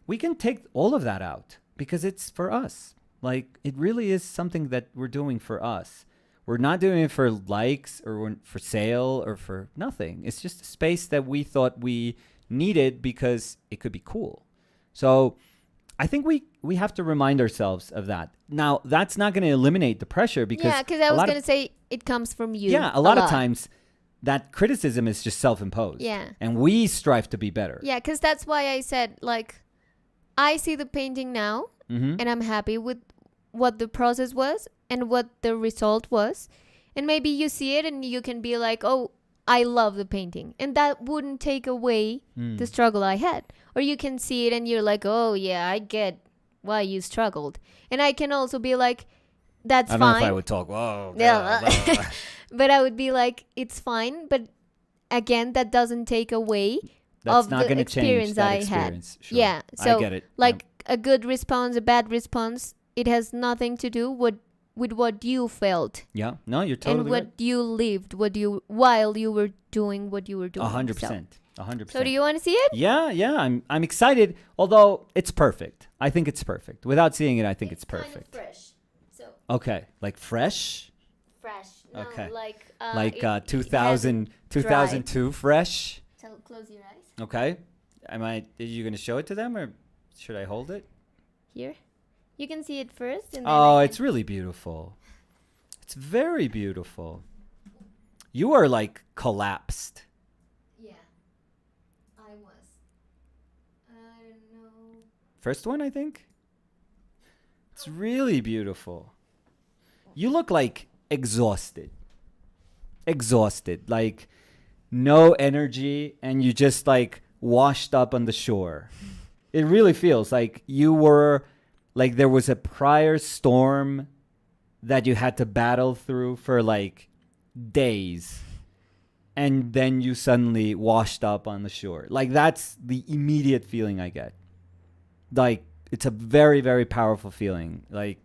We can take all of that out because it's for us. Like, it really is something that we're doing for us. We're not doing it for likes or for sale or for nothing. It's just a space that we thought we needed because it could be cool. So I think we have to remind ourselves of that. Now, that's not going to eliminate the pressure because... Yeah, because I was going to say it comes from you. Yeah, a lot of times that criticism is just self-imposed. Yeah. And we strive to be better. Yeah, because that's why I said, like, I see the painting now and I'm happy with what the process was and what the result was. And maybe you see it and you can be like, oh, I love the painting. And that wouldn't take away the struggle I had. Or you can see it and you're like, oh, yeah, I get why you struggled. And I can also be like, that's fine. I don't know if I would talk, whoa. Yeah. But I would be like, it's fine. But again, that doesn't take away That's of not the gonna experience change that I experience. had. Sure. Yeah. So I get it. like a good response, a bad response, it has nothing to do with with what you felt Yeah. No, you're and totally what right. you lived, while you were doing what you were doing. 100%. 100%. So do you want to see it? Yeah. I'm excited. Although it's perfect. I think it's perfect. Without seeing it, I think it's kind of perfect. fresh. So Okay. Like fresh? fresh. No, Okay. like Like it 2000, hasn't 2002 fresh? dried. So close your eyes. Okay. Are you going to show it to them or should I hold it? Here. You can see it first. And then Oh, I it's really beautiful. It's very beautiful. You are like collapsed. Yeah. I was. I don't know. First one, I think. It's really beautiful. You look like exhausted. Exhausted. Like no energy and you just like washed up on the shore. It really feels like you were like there was a prior storm that you had to battle through for like days and then you suddenly washed up on the shore. Like that's the immediate feeling I get. Like it's a very, very powerful feeling. Like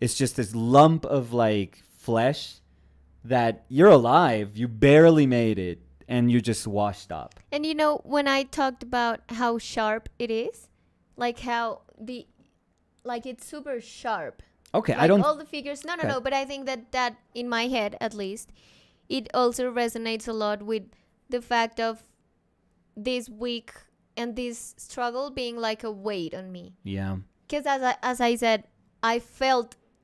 it's just this lump of like flesh that you're alive, you barely made it and you just washed up. And you know, when I talked about how sharp it is, like how it's super sharp. Okay, Like I don't all the figures. No, Okay. no. But I think that in my head, at least, it also resonates a lot with the fact of this week and this struggle being like a weight on me. Yeah. Because as I said, I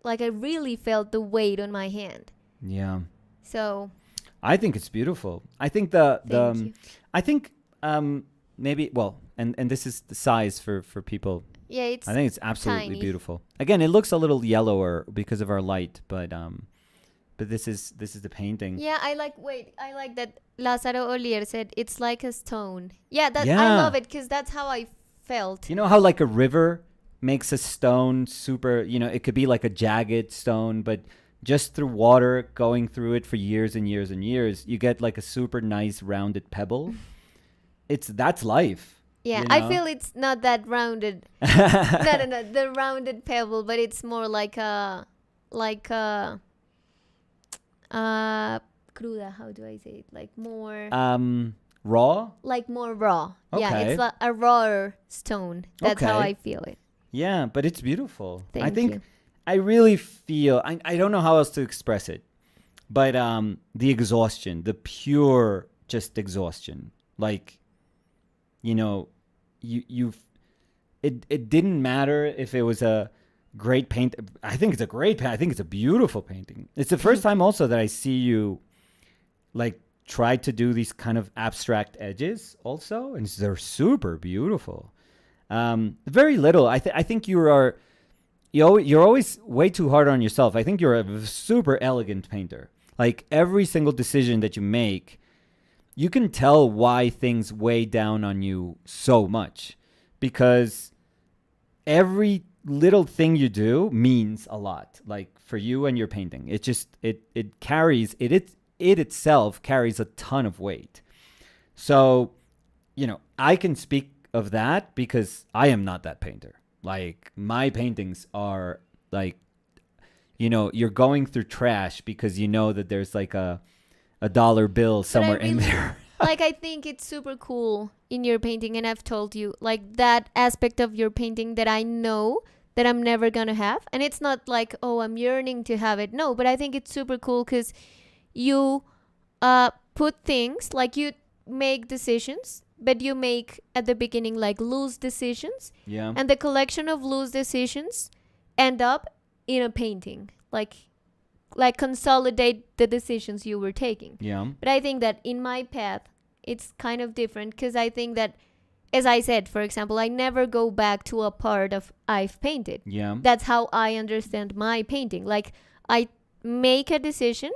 really felt the weight on my hand. Yeah. So I think it's beautiful. I think thank you. I think maybe and this is the size for people. Yeah, it's I think it's absolutely tiny. beautiful. Again, it looks a little yellower because of our light, but this is the painting. Yeah, I like that Lázaro Olier said it's like a stone. Yeah, I Yeah. love it because that's how I felt. You know how like a river makes a stone super, it could be like a jagged stone, but just through water going through it for years and years and years, you get like a super nice rounded pebble. That's life. Yeah, you I know? feel it's not that rounded. No, the rounded pebble, but it's more like a cruda. How do I say it? Like more, Raw? like more raw. Yeah, Okay. it's like a rawer stone. That's how Okay. I feel it. Yeah, but it's beautiful. I Thank think you. I really feel I don't know how else to express it, but the exhaustion, the pure just exhaustion. Like, it didn't matter if it was a great paint. I think it's a great paint. I think it's a beautiful painting. It's the first time also that I see you like try to do these kind of abstract edges also, and they're super beautiful. Very little. I think you're always way too hard on yourself. I think you're a super elegant painter. Like every single decision that you make, you can tell why things weigh down on you so much, because every little thing you do means a lot. Like for you and your painting, it carries it itself carries a ton of weight. So, I can speak of that because I am not that painter. Like my paintings are like, you're going through trash because you know that there's like a dollar bill somewhere in there. Like I think it's super cool in your painting, and I've told you like that aspect of your painting that I know that I'm never gonna have, and it's not like, oh, I'm yearning to have it. No, but I think it's super cool because you put things like you make decisions, but you make at the beginning like loose decisions, Yeah. and the collection of loose decisions end up in a painting, like consolidate the decisions you were taking. Yeah. But I think that in my path, it's kind of different because I think that, as I said, for example, I never go back to a part of I've painted. Yeah. That's how I understand my painting. Like I make a decision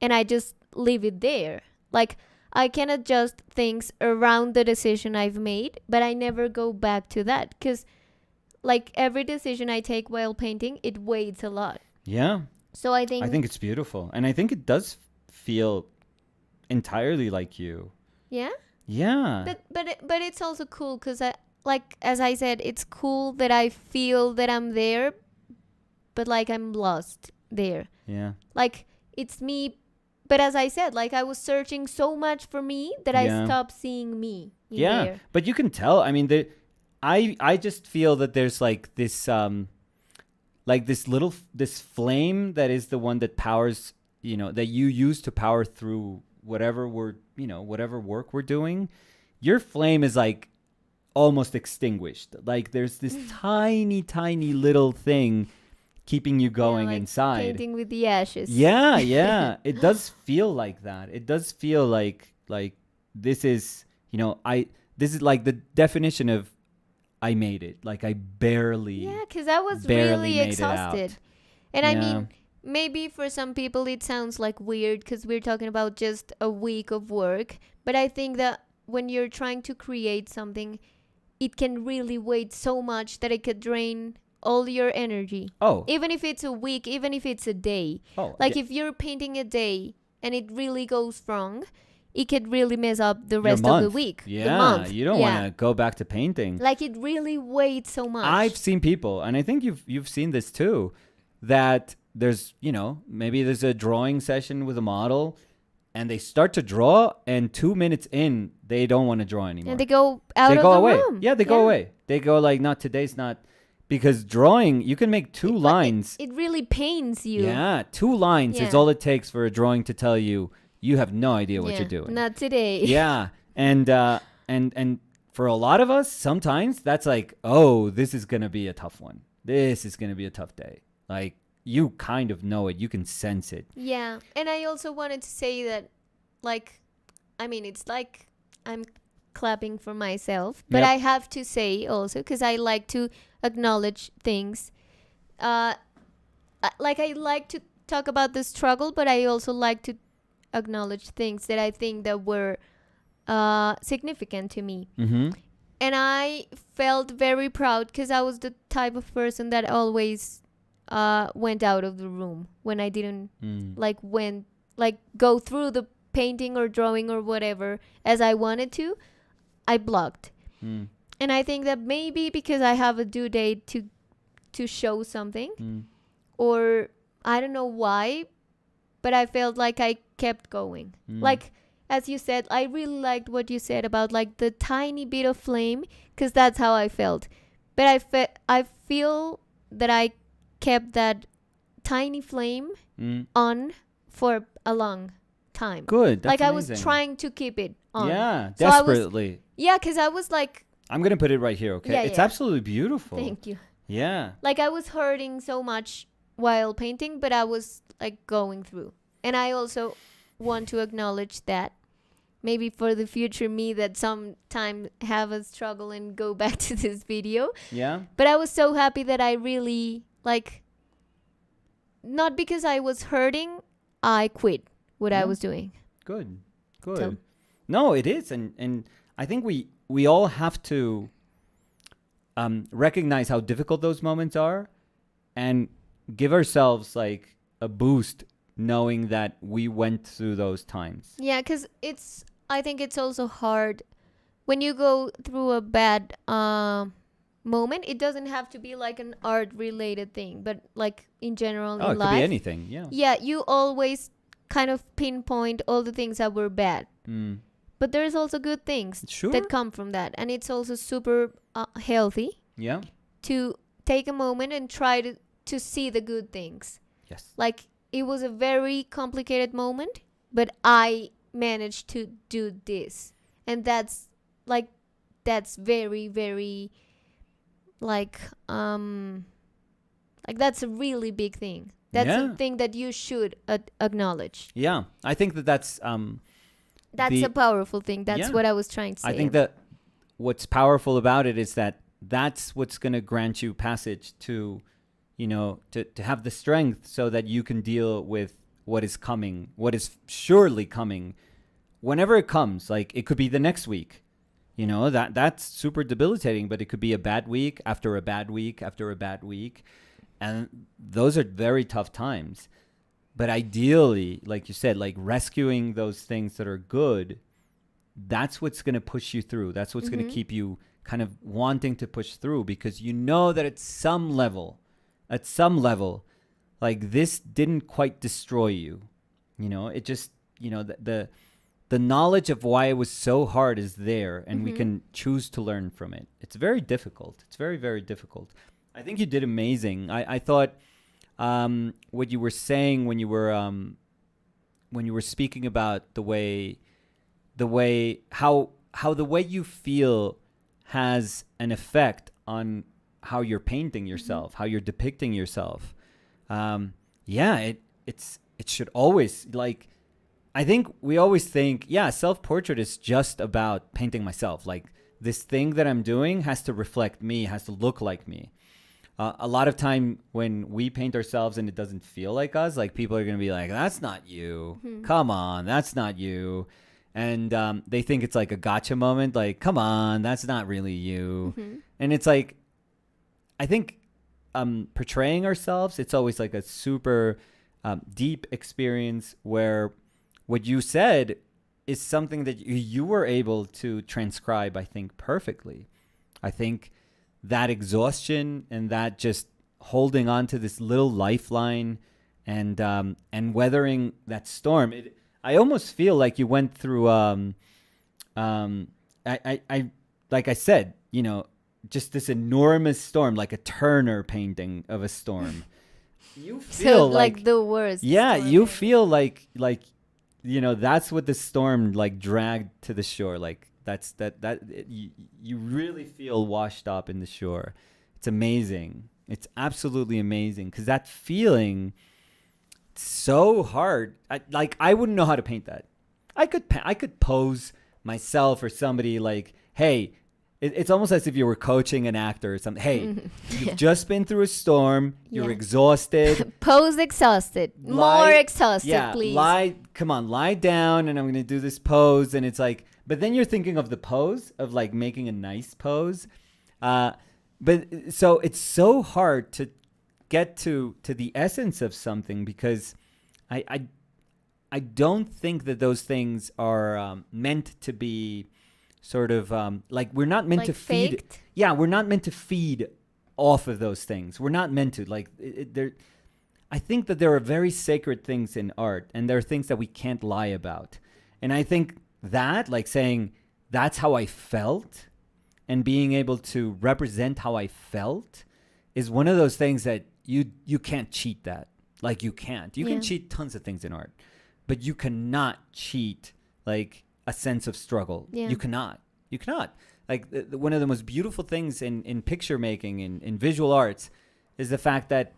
and I just leave it there. Like I can adjust things around the decision I've made, but I never go back to that because like every decision I take while painting, it weighs a lot. Yeah. So I think it's beautiful. And I think it does feel entirely like you. yeah. Yeah. But it's also cool because as I said, it's cool that I feel that I'm there, but like I'm lost there. Yeah. Like it's me, but as I said, like I was searching so much for me that I Yeah. stopped seeing me in Yeah. there. But you can tell. I mean, I just feel that there's like this flame that is the one that powers, that you use to power through whatever whatever work we're doing. Your flame is like almost extinguished. Like there's this tiny, tiny little thing keeping you going like inside. Painting with the ashes. Yeah, yeah. It does feel like that. It does feel like this is, this is like the definition of I made it. Like I barely. Yeah, because I was barely really made it exhausted. out. And I Yeah. mean, maybe for some people it sounds like weird because we're talking about just a week of work. But I think that when you're trying to create something, it can really weigh so much that it could drain all your energy. Oh. Even if it's a week, even if it's a day. Oh. Like if you're painting a day and it really goes wrong, it could really mess up the rest of the week. Yeah. The month. You don't want to go back to painting. Like it really weighed so much. I've seen people, and I think you've seen this too, that there's, maybe there's a drawing session with a model and they start to draw and 2 minutes in, they don't want to draw anymore. And they go out They of go the away. room. Yeah, they go away. They go like, not today's not, because drawing, you can make two lines. It really pains you. Yeah, 2 lines is Yeah. all it takes for a drawing to tell you have no idea what you're doing. Not today. Yeah, and for a lot of us, sometimes that's like, oh, this is gonna be a tough one. This is gonna be a tough day. Like you kind of know it, you can sense it. Yeah, and I also wanted to say that, like, I mean, it's like I'm clapping for myself, but Yep. I have to say also because I like to acknowledge things. Like I like to talk about the struggle, but I also like to acknowledge things that I think that were significant to me. Mm-hmm. And I felt very proud because I was the type of person that always went out of the room when I didn't go through the painting or drawing or whatever as I wanted to. I blocked. And I think that maybe because I have a due date to show something, or I don't know why, but I felt like I kept going. Like, as you said, I really liked what you said about like the tiny bit of flame, because that's how I felt. But I feel that I kept that tiny flame on for a long time. Good. That's like I amazing. was trying to keep it on. Yeah, So I was- desperately. Yeah, because I was like, I'm gonna put it right here, okay? Yeah, It's yeah. absolutely beautiful. thank you. Yeah. Like I was hurting so much while painting, but I was like going through. And I also want to acknowledge that maybe for the future me that sometime have a struggle and go back to this video. Yeah. But I was so happy that I really like, not because I was hurting, I quit what I Yeah. was doing. Good. Good. So- No, it is, and I think we all have to recognize how difficult those moments are, and give ourselves like a boost, knowing that we went through those times. Yeah, because I think it's also hard when you go through a bad moment. It doesn't have to be like an art related thing, but like in general Oh, in it life. could be anything. Yeah. Yeah, you always kind of pinpoint all the things that were bad. But there's also good things Sure. that come from that. And it's also super healthy Yeah. to take a moment and try to see the good things. Yes. Like, it was a very complicated moment, but I managed to do this. And that's very, very, like that's a really big thing. That's Yeah. a thing that you should acknowledge. Yeah. I think that's That's a powerful thing. That's Yeah. what I was trying to say. I think that what's powerful about it is that that's what's going to grant you passage to, to have the strength so that you can deal with what is coming, what is surely coming, whenever it comes. Like it could be the next week, that's super debilitating, but it could be a bad week after a bad week after a bad week. And those are very tough times. But ideally, like you said, like rescuing those things that are good, that's what's going to push you through. That's what's going to keep you kind of wanting to push through, because you know that at some level at some level, like this didn't quite destroy you. It just, the knowledge of why it was so hard is there, and we can choose to learn from it. It's very difficult. It's very, very difficult. I think you did amazing. I thought what you were saying when you were speaking about the way how the way you feel has an effect on how you're painting yourself, how you're depicting yourself. It should always, like, I think we always think, self-portrait is just about painting myself. Like, this thing that I'm doing has to reflect me, has to look like me. A lot of time when we paint ourselves and it doesn't feel like us, like, people are going to be like, that's not you. Come on, that's not you. And they think it's like a gotcha moment. Like, come on, that's not really you. And it's like, I think portraying ourselves, it's always like a super deep experience where what you said is something that you were able to transcribe, I think, perfectly. I think that exhaustion and that just holding on to this little lifeline and weathering that storm, I almost feel like you went through I like I said, just this enormous storm, like a Turner painting of a storm. You feel like the worst. Yeah, you feel like that's what the storm like dragged to the shore. Like you really feel washed up in the shore. It's amazing. It's absolutely amazing, because that feeling, it's so hard. I wouldn't know how to paint that. I could pose myself or somebody like, hey, it's almost as if you were coaching an actor or something. Hey, you've just been through a storm. You're exhausted. Pose exhausted. More exhausted, please. Lie down, and I'm going to do this pose. And it's like, but then you're thinking of the pose, of like making a nice pose. But so it's so hard to get to the essence of something, because I don't think that those things are meant to be sort of like, we're not meant like to feed. faked? Yeah, we're not meant to feed off of those things. We're not meant to, like, I think that there are very sacred things in art, and there are things that we can't lie about. And I think that, like, saying that's how I felt and being able to represent how I felt is one of those things that you can't cheat that. Like, you can't. You can cheat tons of things in art, but you cannot cheat, like, a sense of struggle. You cannot. Like, one of the most beautiful things in picture making, in visual arts, is the fact that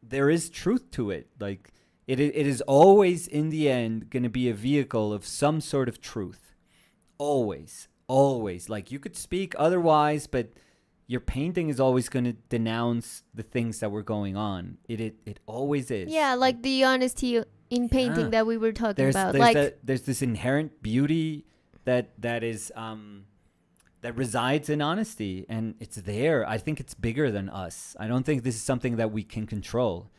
there is truth to it. Like, it is always, in the end, going to be a vehicle of some sort of truth. Always. Like, you could speak otherwise, but your painting is always going to denounce the things that were going on. It always is. Yeah, like the honesty in painting that we were talking about. There's this inherent beauty that is that resides in honesty, and it's there. I think it's bigger than us. I don't think this is something that we can control,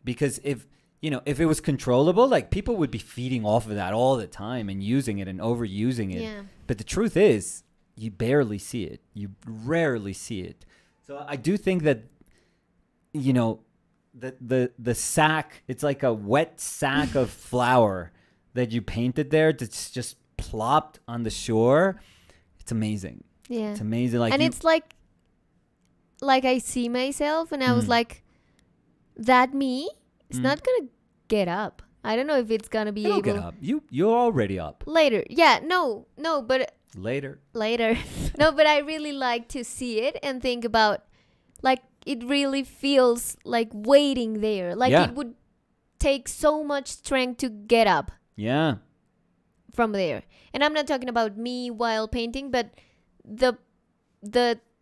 because if it was controllable, like, people would be feeding off of that all the time and using it and overusing it. Yeah. But the truth is, you barely see it. You rarely see it. So I do think that, the sack, it's like a wet sack of flour that you painted there that's just plopped on the shore. It's amazing. Yeah. It's amazing. Like, and it's like I see myself, and I was like, that me is not gonna get up. I don't know if it's gonna be able. Get up. You're already up. Later. Yeah. No. But Later. No, but I really like to see it and think about, like, it really feels like waiting there. Like, it would take so much strength to get up. Yeah. From there. And I'm not talking about me while painting, but the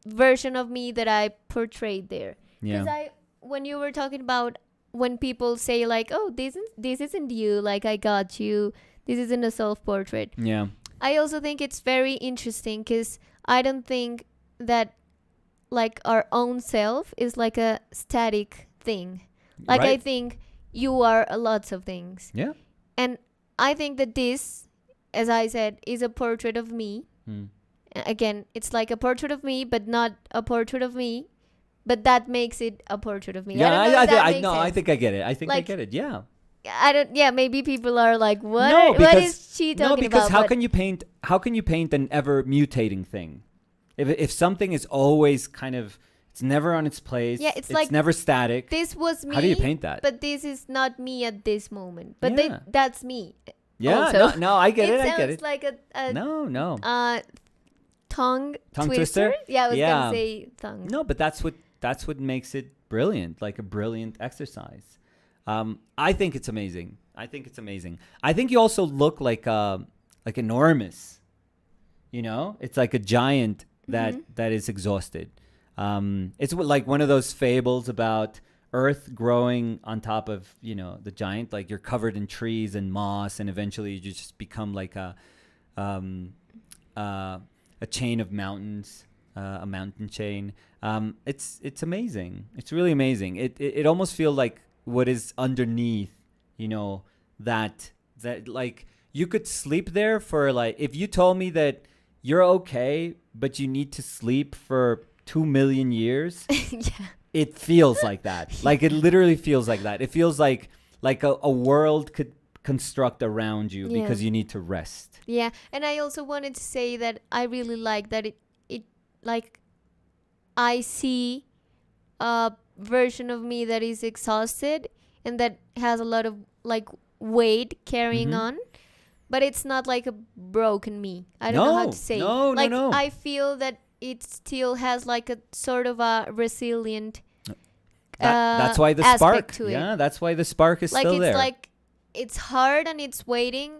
version of me that I portrayed there. Yeah. When you were talking about when people say, like, oh, this isn't you, like, I got you, this isn't a self-portrait. Yeah. I also think it's very interesting, because I don't think that, like, our own self is like a static thing. Like, right. I think you are lots of things. Yeah. And I think that this, as I said, is a portrait of me. Again, it's like a portrait of me, but not a portrait of me but that makes it a portrait of me. Yeah, I don't know if that makes no, I sense. think I get it. I think I Like, get it. Yeah. I don't. Yeah, maybe people are like, "What? No, What because is she talking no, because about?" how But can you paint? How can you paint an ever mutating thing? If something is always kind of, it's never on its place. Yeah, it's like never static. this was me. How do you paint that? But this is not me at this moment. But Yeah. that's me. Yeah, also. no, I get it. It I get sounds it. like a No. tongue Tongue twister. twister? Yeah, I was Yeah. gonna say tongue. No, but that's what makes it brilliant, like a brilliant exercise. I think it's amazing. I think you also look like enormous. It's like a giant that is exhausted. It's like one of those fables about Earth growing on top of the giant. Like you're covered in trees and moss, and eventually you just become like a chain of mountains, a mountain chain. It's amazing. It's really amazing. It almost feels like what is underneath, that like you could sleep there for like, if you told me that you're okay, but you need to sleep for 2 million years, Yeah. it feels like that. Like it literally feels like that. It feels like a world could construct around you Yeah. because you need to rest. Yeah, and I also wanted to say that I really like that it like I see a version of me that is exhausted and that has a lot of like weight carrying Mhm. on, but it's not like a broken me. I don't know how to say. No, like no. I feel that it still has like a sort of a resilient That's why the aspect spark. to it. Yeah, that's why the spark is Like still it's there. like it's hard and it's waiting,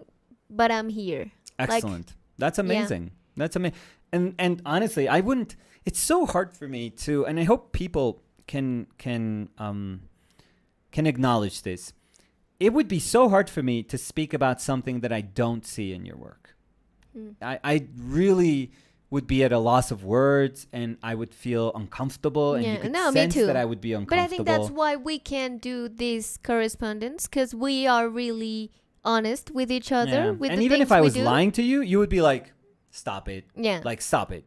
but I'm here. Excellent. That's amazing. That's amazing. And honestly, I wouldn't. It's so hard for me to, and I hope people can acknowledge this. It would be so hard for me to speak about something that I don't see in your work. I really would be at a loss of words, and I would feel uncomfortable, and you could No, me sense too. that I would be uncomfortable. But I think that's why we can do this correspondence, because we are really honest with each other. With And the even things if I we was do. lying to you, you would be like, "Stop it!" Yeah. Like, stop it.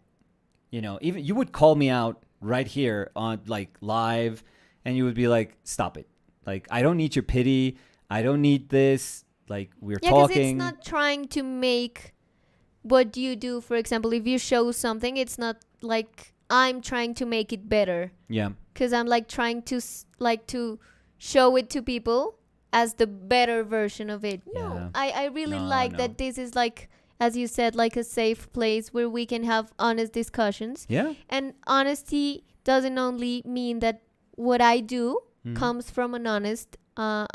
Even you would call me out right here on like live, and you would be like, "Stop it!" Like, I don't need your pity. I don't need this. Like, we're Yeah, because talking. it's not trying to make what you do. For example, if you show something, it's not like I'm trying to make it better. Yeah. Because I'm like trying to to show it to people as the better version of it. Yeah. No, I really No, like no. that this is like, as you said, like a safe place where we can have honest discussions. Yeah. And honesty doesn't only mean that what I do Mhm. comes from an honest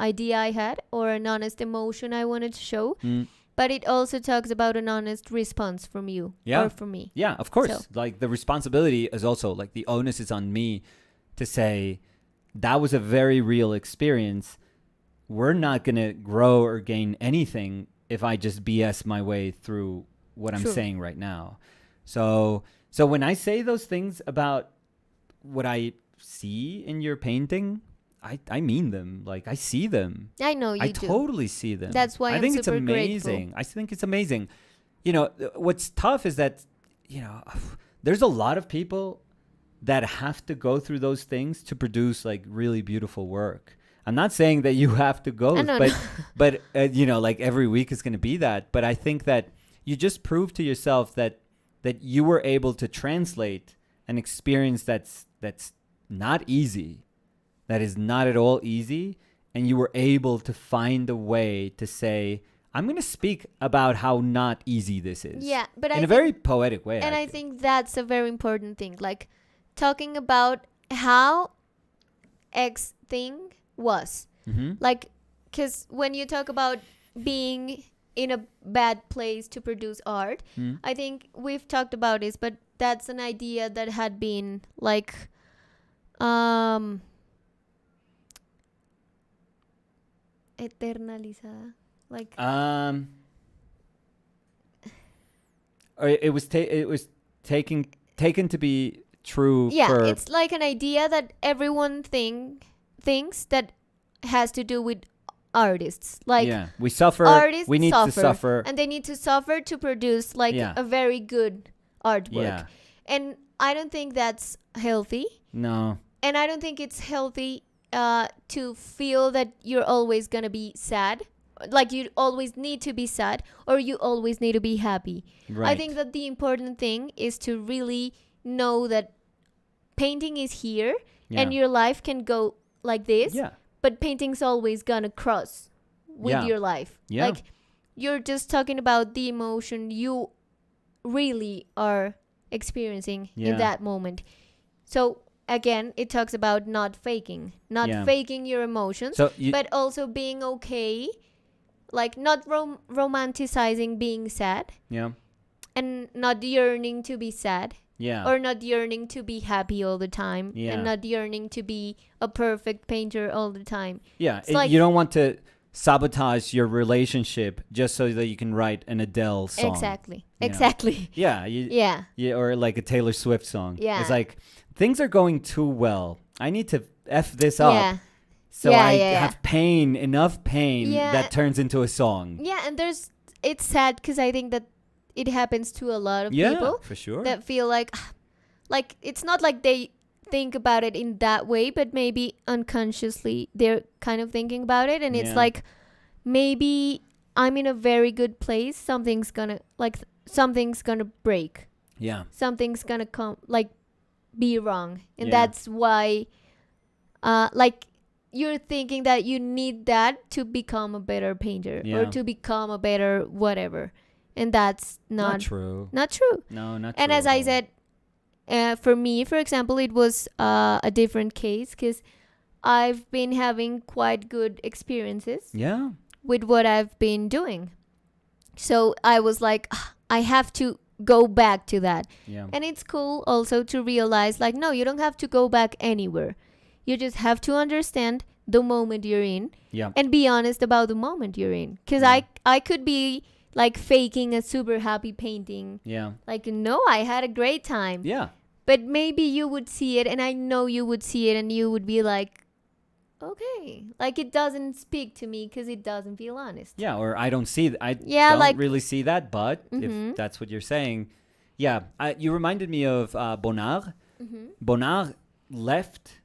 idea I had or an honest emotion I wanted to show, Mm. but it also talks about an honest response from you Yeah. or from me. Yeah, of course. So- Like the responsibility is also like the onus is on me to say that was a very real experience. We're not going to grow or gain anything if I just BS my way through what I'm True. saying right now. So when I say those things about what I see in your painting, I mean them. Like I see them. I know you I do. totally see them. That's why I I'm think it's super amazing. grateful. I think it's amazing. What's tough is that, there's a lot of people that have to go through those things to produce like really beautiful work. I'm not saying that you have to go, No, but no. but like every week is going to be that. But I think that you just prove to yourself that you were able to translate an experience that's not easy. That is not at all easy, and you were able to find a way to say, I'm going to speak about how not easy this is. Yeah, but in a very poetic way. And I think that's a very important thing. Like talking about how X thing was. Mm-hmm. Like, because when you talk about being in a bad place to produce art, Mm. I think we've talked about this, but that's an idea that had been like, eternalizada. Like, or it was taken to be true. yeah, for, it's like an idea that everyone thinks that has to do with artists. Like, yeah, we suffer. artists We need to suffer. and they need to suffer to produce like Yeah. a very good artwork. Yeah. And I don't think that's healthy. No. and I don't think it's healthy to feel that you're always gonna be sad, like you always need to be sad or you always need to be happy. Right. I think that the important thing is to really know that painting is here and your life can go like this, but painting's always gonna cross with your life. Like you're just talking about the emotion you really are experiencing in that moment. So again, it talks about not faking your emotions, but also being okay, like not romanticizing being sad, and not yearning to be sad, or not yearning to be happy all the time, and not yearning to be a perfect painter all the time. Like, you don't want to sabotage your relationship just so that you can write an Adele song. Exactly. Or like a Taylor Swift song. It's like, things are going too well. I need to F this up. So I have enough pain that turns into a song. And it's sad because I think that it happens to a lot of people. For sure. That feel like it's not like they think about it in that way, but maybe unconsciously they're kind of thinking about it, and it's like, maybe I'm in a very good place. Something's gonna break. Something's gonna come, like, be wrong, and that's why, like, you're thinking that you need that to become a better painter or to become a better whatever, and that's not true. No, not true. And as I said, for me, for example, it was a different case because I've been having quite good experiences with what I've been doing. So I was like, I have to go back to that. And it's cool also to realize, like, no, you don't have to go back anywhere. You just have to understand the moment you're in and be honest about the moment you're in. Because I could be like faking a super happy painting. Like, no, I had a great time. But maybe you would see it, and I know you would see it, and you would be like, okay, like, it doesn't speak to me because it doesn't feel honest. Or I don't see I don't really see that, but if that's what you're saying. You reminded me of Bonnard. Bonnard left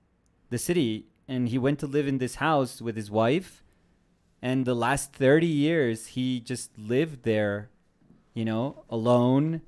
the city and he went to live in this house with his wife, and the last 30 years he just lived there, alone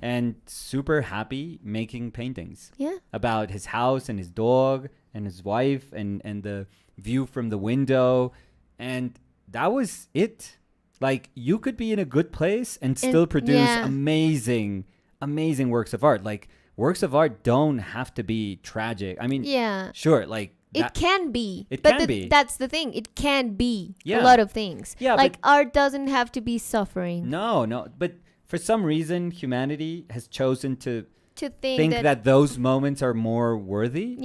and super happy making paintings about his house and his dog and his wife and the view from the window, and that was it. Like, you could be in a good place and still produce amazing works of art. Like, works of art don't have to be tragic. I mean, sure, like, it can be. That's the thing. It can be a lot of things. Like, art doesn't have to be suffering. No. But for some reason, humanity has chosen to think that those moments are more worthy.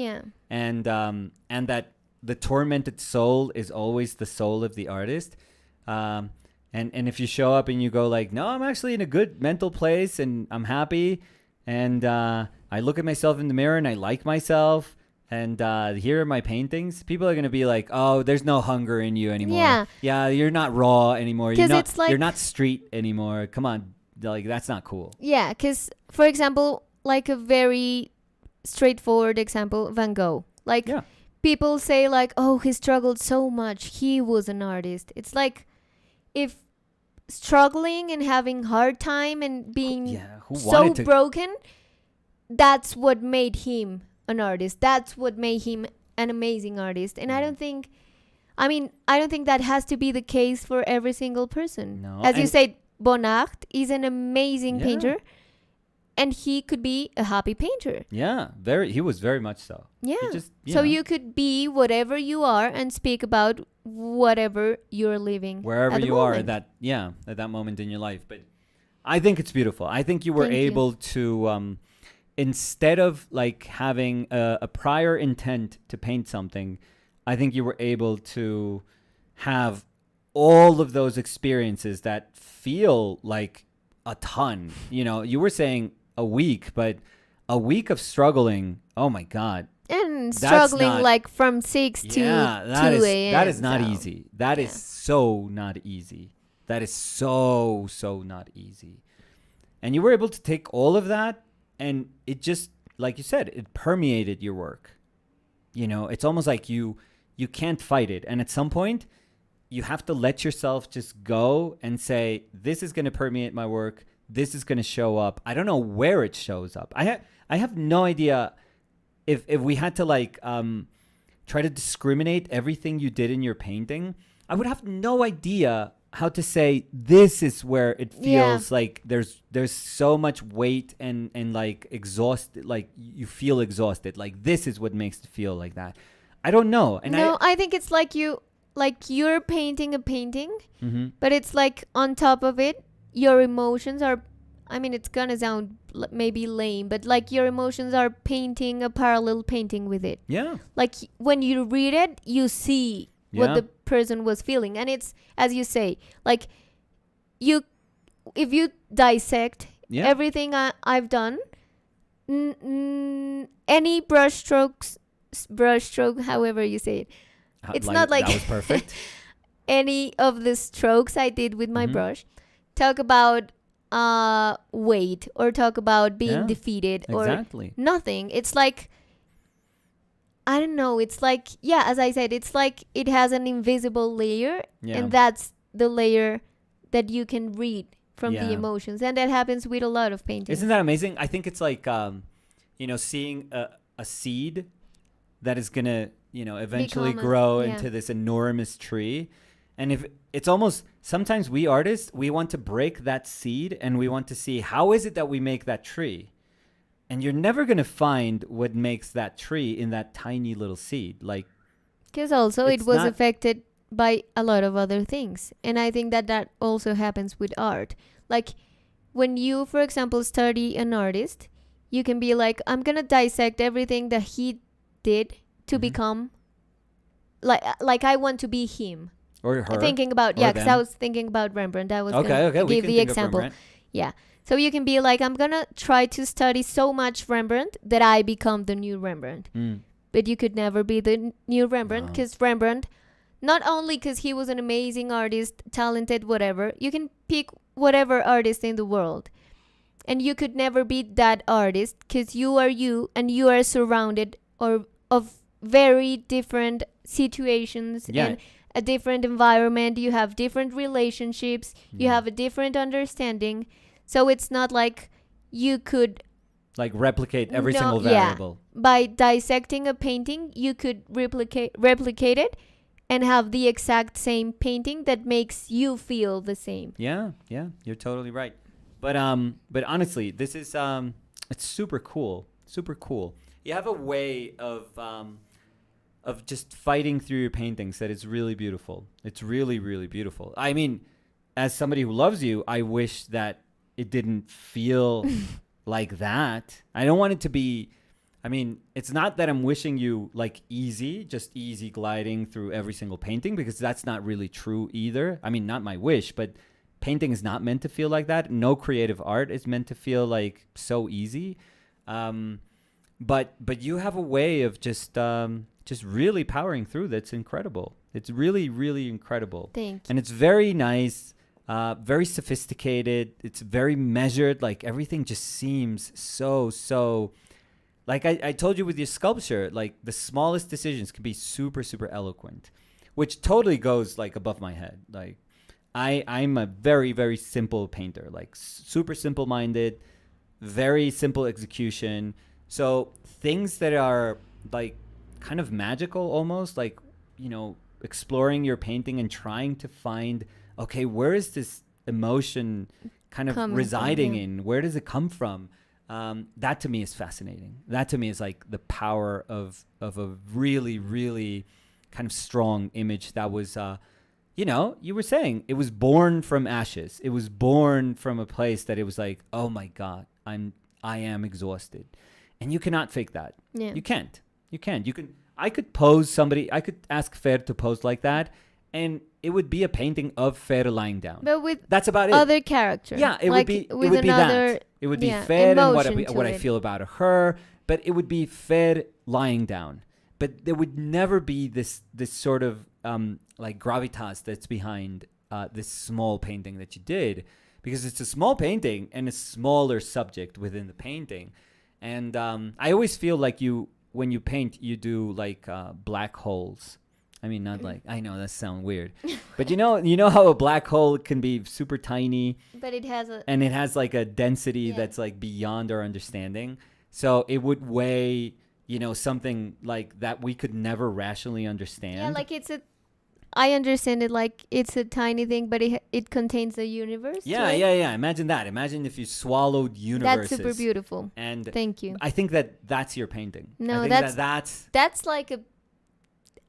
And that the tormented soul is always the soul of the artist. And if you show up and you go like, no, I'm actually in a good mental place and I'm happy, and I look at myself in the mirror and I like myself, and here are my paintings, people are going to be like, oh, there's no hunger in you anymore. You're not raw anymore. You're not street anymore. Come on. Like, that's not cool. Because, for example, like a very straightforward example, Van Gogh. Like, people say like, oh, he struggled so much, he was an artist. It's like, if struggling and having hard time and being so broken, that's what made him an artist. That's what made him an amazing artist. And I don't think that has to be the case for every single person. No. As you said, Bonnard is an amazing painter, and he could be a happy painter. He was very much so. So you could be whatever you are and speak about whatever you're living wherever you are at that moment in your life. But I think it's beautiful. I think you were able to instead of like having a prior intent to paint something, I think you were able to have all of those experiences that feel like a ton. You were saying a week, but a week of struggling, oh my God. And struggling like from 6 to 2 a.m. That is not easy. That is so not easy. That is so not easy. And you were able to take all of that, and it just, like you said, it permeated your work. it's almost like you can't fight it. And at some point, you have to let yourself just go and say, this is going to permeate my work. This is going to show up. I don't know where it shows up. I have no idea if we had to try to discriminate everything you did in your painting. I would have no idea how to say this is where it feels like there's so much weight and like exhausted, like you feel exhausted. Like this is what makes it feel like that. I don't know. And I think it's like you're painting a painting, but it's like on top of it, your emotions are, I mean, it's gonna sound maybe lame, but like your emotions are painting a parallel painting with it. Yeah. Like when you read it, you see what the person was feeling. And it's, as you say, like if you dissect everything I've done, any brushstroke, however you say it, it's not like that was perfect. Any of the strokes I did with my brush talk about weight or talk about being defeated or nothing. It's like, I don't know, it's like, as I said, it's like it has an invisible layer, and that's the layer that you can read from the emotions. And that happens with a lot of paintings. Isn't that amazing? I think it's like seeing a seed that is gonna eventually grow into this enormous tree. And if it's almost, sometimes we artists, we want to break that seed and we want to see how is it that we make that tree. And you're never going to find what makes that tree in that tiny little seed. Like, because also it was affected by a lot of other things. And I think that also happens with art. Like when you, for example, study an artist, you can be like, I'm going to dissect everything that he did to become like I want to be him. Or her. Thinking about, because I was thinking about Rembrandt. I was going to give the example. Yeah. So you can be like, I'm going to try to study so much Rembrandt that I become the new Rembrandt. But you could never be the new Rembrandt, because Rembrandt, not only because he was an amazing artist, talented, whatever, you can pick whatever artist in the world. And you could never be that artist because you are you, and you are surrounded of very different situations and a different environment. You have different relationships. You have a different understanding. So it's not like you could like replicate every single variable. By dissecting a painting, you could replicate it and have the exact same painting that makes you feel the same. Yeah, you're totally right. But honestly, this is it's super cool. Super cool. You have a way of just fighting through your paintings that is really beautiful. It's really, really beautiful. I mean, as somebody who loves you, I wish that it didn't feel like that. I don't want it to be, I mean, it's not that I'm wishing you like easy gliding through every single painting, because that's not really true either. I mean, not my wish, but painting is not meant to feel like that. No creative art is meant to feel like so easy. But you have a way of just really powering through that's incredible. It's really, really incredible. Thank you. And it's very nice. Very sophisticated. It's very measured. Like everything just seems so like I told you with your sculpture, like the smallest decisions can be super, super eloquent, which totally goes like above my head. Like I'm a very, very simple painter, like super simple minded, very simple execution. So things that are like kind of magical almost, like, exploring your painting and trying to find, okay, where is this emotion kind of residing in? Where does it come from? That to me is fascinating. That to me is like the power of a really, really kind of strong image that was, you were saying it was born from ashes. It was born from a place that it was like, oh my God, I am exhausted. And you cannot fake that. Yeah. You can't. I could pose somebody, I could ask Fer to pose like that, and it would be a painting of Fer lying down. But with that's about it. Other character. Yeah, it would be that. It would be Fer and what I feel about her, but it would be Fer lying down. But there would never be this sort of like gravitas that's behind this small painting that you did, because it's a small painting and a smaller subject within the painting. And I always feel like you when you paint, you do like black holes. I mean, not like, I know that sounds weird, but you know how a black hole can be super tiny, but it has a and it has like a density that's like beyond our understanding. So it would weigh, something like that we could never rationally understand. Yeah, like I understand it like it's a tiny thing, but it contains the universe. Yeah, right? yeah. Imagine that. Imagine if you swallowed universes. That's super beautiful. And thank you. I think that's your painting. No, I think that's like a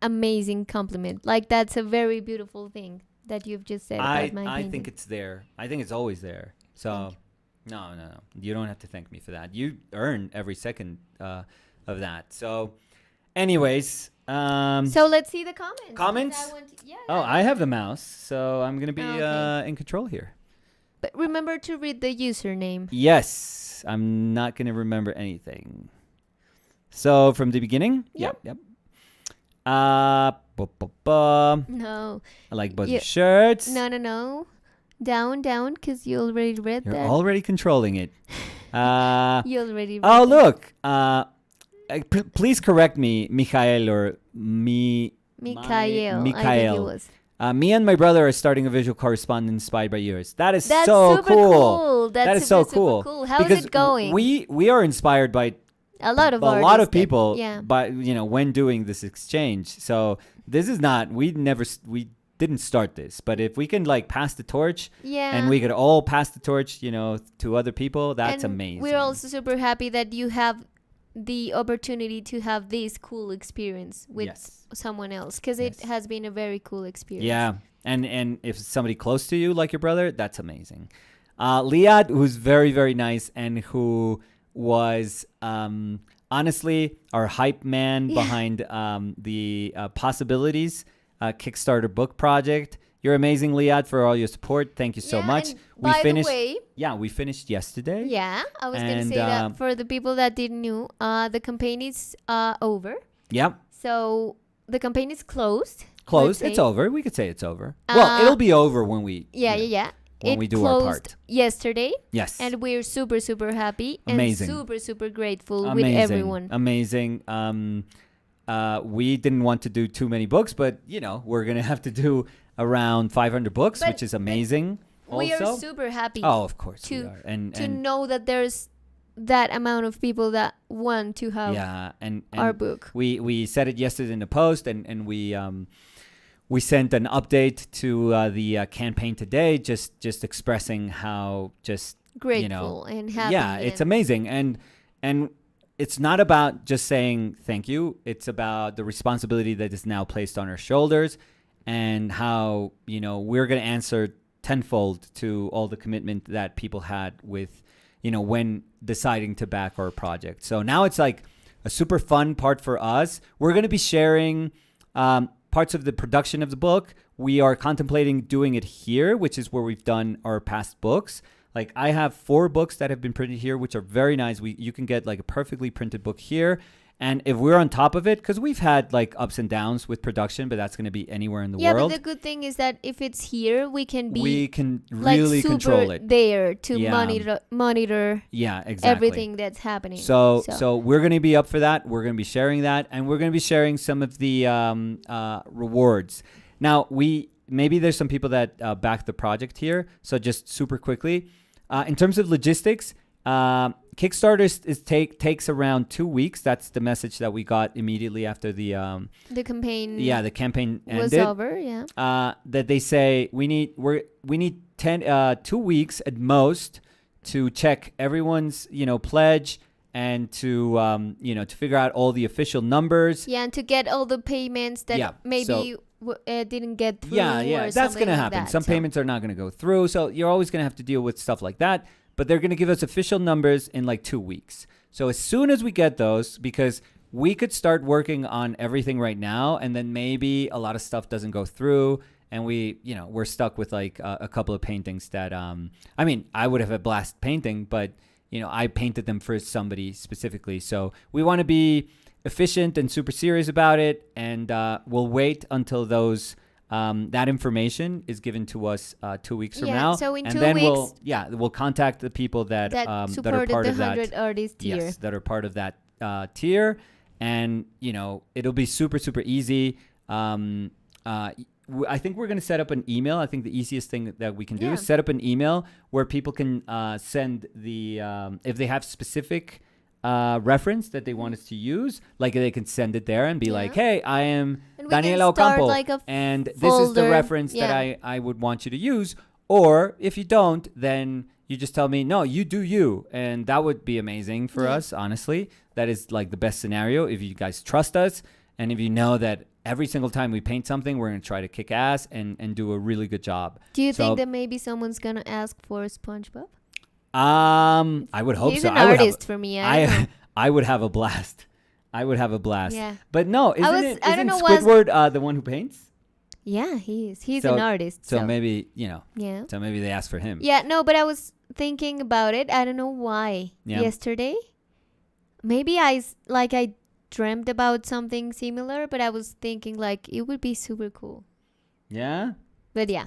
amazing compliment. Like that's a very beautiful thing that you've just said about my painting. I think it's there. I think it's always there. So no. You don't have to thank me for that. You earn every second of that. So anyways, so let's see the comments. Comments? I have the mouse, so I'm gonna be in control here. But remember to read the username. Yes, I'm not gonna remember anything. So from the beginning. Yep. No. I like both your shirts. No. Down, because you already read that. You're already controlling it. You already read Oh, look. Please correct me, Mikhail or Mikhail. I think it was. Me and my brother are starting a visual correspondence inspired by yours. That's so super cool. That is so cool. How is it going? We are inspired by a lot of people. Yeah. By when doing this exchange. So this is not. We didn't start this, but if we can like pass the torch, and we could all pass the torch, to other people, that's amazing. We're also super happy that you have the opportunity to have this cool experience with someone else, because it has been a very cool experience. Yeah, and if somebody close to you like your brother, that's amazing. Liad, who's very, very nice, and who was honestly our hype man behind the Possibilities Kickstarter book project. You're amazing, Liad, for all your support. Thank you so much. We finished yesterday. Yeah, I was going to say that for the people that didn't know, the campaign is over. Yep. So the campaign is closed. It's over. We could say it's over. Well, it'll be over when we when we do our part. Yesterday. Yes. And we're super, super happy. Amazing. And super, super grateful with everyone. Amazing. We didn't want to do too many books, but we're gonna have to do around 500 books, which is amazing. We are super happy. Oh, of course we are. And to know that there's that amount of people that want to have our book. We said it yesterday in the post, and we sent an update to the campaign today, just expressing how grateful and happy. Yeah, it's amazing, and it's not about just saying thank you. It's about the responsibility that is now placed on our shoulders, and how we're going to answer tenfold to all the commitment that people had with when deciding to back our project. So now it's like a super fun part for us. We're going to be sharing parts of the production of the book. We are contemplating doing it here, which is where we've done our past books. Like I have 4 books that have been printed here, which are very nice. You can get like a perfectly printed book here. And if we're on top of it, because we've had like ups and downs with production, but that's going to be anywhere in the world. Yeah, but the good thing is that if it's here, we can really super control it there to monitor everything that's happening. So we're going to be up for that. We're going to be sharing that, and we're going to be sharing some of the rewards. Now, maybe there's some people that back the project here. So just super quickly, in terms of logistics, Kickstarter takes around 2 weeks. That's the message that we got immediately after the campaign. Yeah, the campaign was ended. over. Yeah. That they say we need 2 weeks at most to check everyone's pledge, and to to figure out all the official numbers. Yeah, and to get all the payments that maybe didn't get through. Yeah, that's gonna happen. Some payments are not gonna go through, so you're always gonna have to deal with stuff like that. But they're going to give us official numbers in like 2 weeks. So as soon as we get those, because we could start working on everything right now, and then maybe a lot of stuff doesn't go through, and we're stuck with like a couple of paintings that, I would have a blast painting, but I painted them for somebody specifically. So we want to be efficient and super serious about it, and we'll wait until those that information is given to us 2 weeks from now. So in and 2 then weeks, we'll contact the people that are part supported of the that 100 artist tier. Yes, that are part of that tier, and it'll be super super easy. I think we're going to set up an email. I think the easiest thing that we can do is set up an email where people can send the if they have specific reference that they want us to use, like they can send it there and be like, hey, I am Daniela Ocampo, like and this is the reference that I would want you to use. Or if you don't, then you just tell me, no, you do you. And that would be amazing for us, honestly. That is like the best scenario if you guys trust us and if you know that every single time we paint something, we're going to try to kick ass and do a really good job. Do you think that maybe someone's going to ask for SpongeBob? I would hope so. He's an artist for me. I would have a blast. I would have a blast. Yeah. But no, isn't Squidward the one who paints? Yeah, he is. He's an artist. So maybe, so maybe they asked for him. Yeah, no, but I was thinking about it. I don't know why. Yesterday, maybe I dreamt about something similar, but I was thinking like it would be super cool. Yeah? But yeah.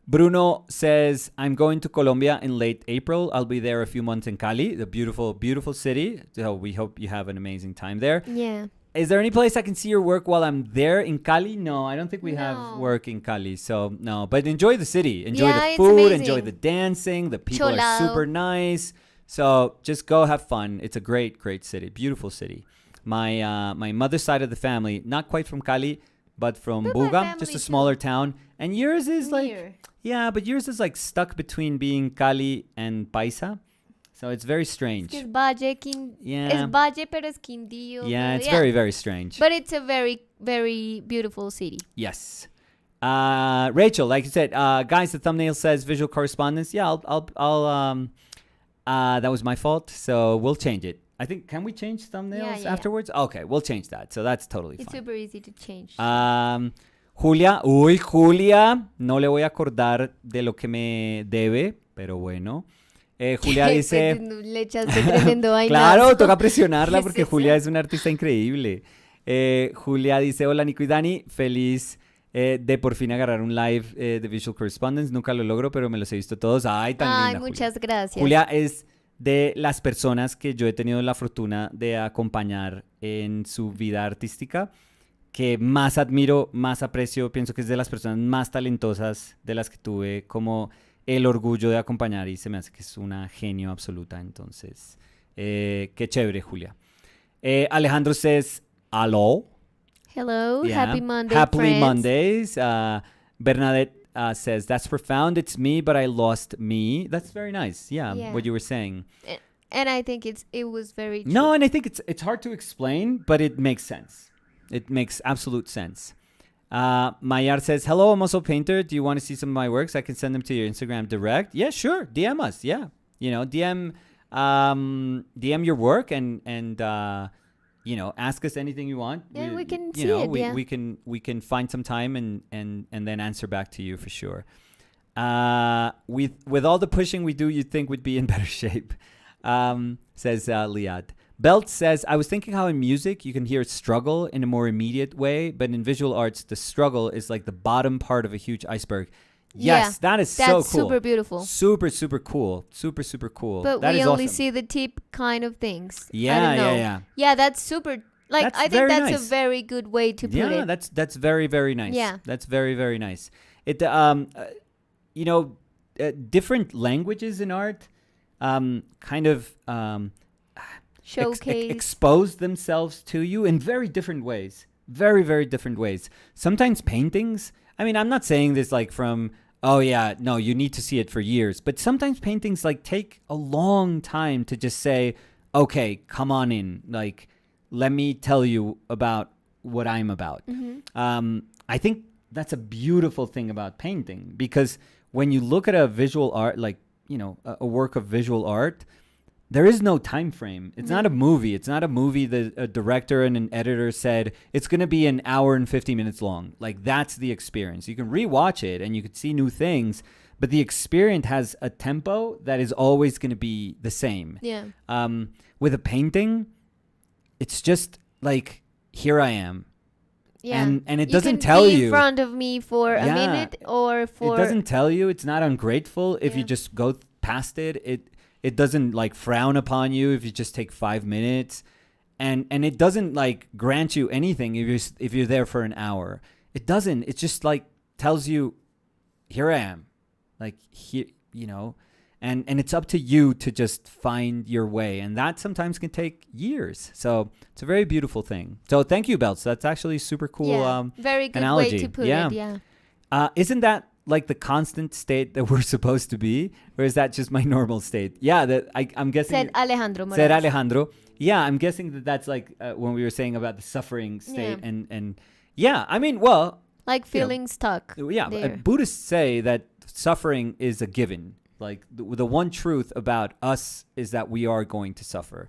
Bruno says, I'm going to Colombia in late April. I'll be there a few months in Cali, the beautiful, beautiful city. So we hope you have an amazing time there. Yeah. Is there any place I can see your work while I'm there in Cali? No, I don't think we have work in Cali. So, no. But enjoy the city. Enjoy the food. Enjoy the dancing. The people are super nice. So, just go have fun. It's a great, great city. Beautiful city. My mother's side of the family, not quite from Cali, but from Buga, just a smaller town. And yours is but yours is like stuck between being Cali and Paisa. So it's very strange. Es Valle, es Valle, pero es Quindío. Yeah, it's very, very strange. But it's a very, very beautiful city. Yes. Rachel, like you said, guys, the thumbnail says visual correspondence. Yeah, I'll that was my fault. So we'll change it. I think, can we change thumbnails afterwards? Yeah. Okay, we'll change that. So that's totally fine. It's super easy to change. Julia, no le voy a acordar de lo que me debe, pero bueno. Julia dice... Le echaste tremendo vainazo. Claro, toca presionarla porque Julia es una artista increíble. Julia dice, hola Nico y Dani, feliz de por fin agarrar un live de Visual Correspondence. Nunca lo logro, pero me los he visto todos. Ay, tan linda, muchas gracias. Julia es de las personas que yo he tenido la fortuna de acompañar en su vida artística, que más admiro, más aprecio. Pienso que es de las personas más talentosas de las que tuve como el orgullo de acompañar, y se me hace que es una genio absoluta. Entonces, qué chévere, Julia. Alejandro says, hello. Hello, happy Monday, Happy friends. Mondays. Bernadette says, that's profound. It's me, but I lost me. That's very nice. Yeah, what you were saying. And I think it was very true. No, and I think it's hard to explain, but it makes sense. It makes absolute sense. Mayar says, hello, I'm also a painter. Do you want to see some of my works? I can send them to your Instagram direct. Yeah, sure. DM us. Yeah. DM your work and ask us anything you want. Yeah, we can see it. We can find some time and then answer back to you for sure. With all the pushing we do, you'd think we'd be in better shape, says Liad. Belt says, I was thinking how in music you can hear struggle in a more immediate way, but in visual arts, the struggle is like the bottom part of a huge iceberg. Yes, that's so cool. That's super beautiful. Super, super cool. Super, super cool. But that we is only awesome. see the tip kind of things. Yeah. Yeah, that's super. I think that's nice. A very good way to put it. Yeah, that's very, very nice. Yeah. That's very, very nice. It, different languages in art kind of... showcase expose themselves to you in very different ways. Very, very different ways. Sometimes paintings, I mean, I'm not saying this like from, oh yeah, no, you need to see it for years. But sometimes paintings like take a long time to just say, okay, come on in. Like, let me tell you about what I'm about. Mm-hmm. I think that's a beautiful thing about painting, because when you look at a visual art, like, a work of visual art, there is no time frame. It's not a movie. It's not a movie that a director and an editor said it's going to be an hour and 50 minutes long. Like, that's the experience. You can rewatch it and you can see new things, but the experience has a tempo that is always going to be the same. Yeah. With a painting, it's just like, here I am. Yeah. And it doesn't tell you. You can be in front of me for a minute or for... It doesn't tell you. It's not ungrateful if you just go past it. It doesn't like frown upon you if you just take 5 minutes. and it doesn't like grant you anything if you're there for an hour. It doesn't. It just like tells you, here I am, like here, you know, and it's up to you to just find your way, and that sometimes can take years. So it's a very beautiful thing. So thank you, Belts. That's actually super cool. Very good analogy. way to put it. Yeah. Isn't that like the constant state that we're supposed to be, or is that just my normal state? Yeah, that I'm guessing. Said Alejandro Morales. Said Alejandro. Yeah, I'm guessing that that's like when we were saying about the suffering state, and yeah, I mean, well, like feeling stuck. Yeah, there. Buddhists say that suffering is a given. Like the one truth about us is that we are going to suffer.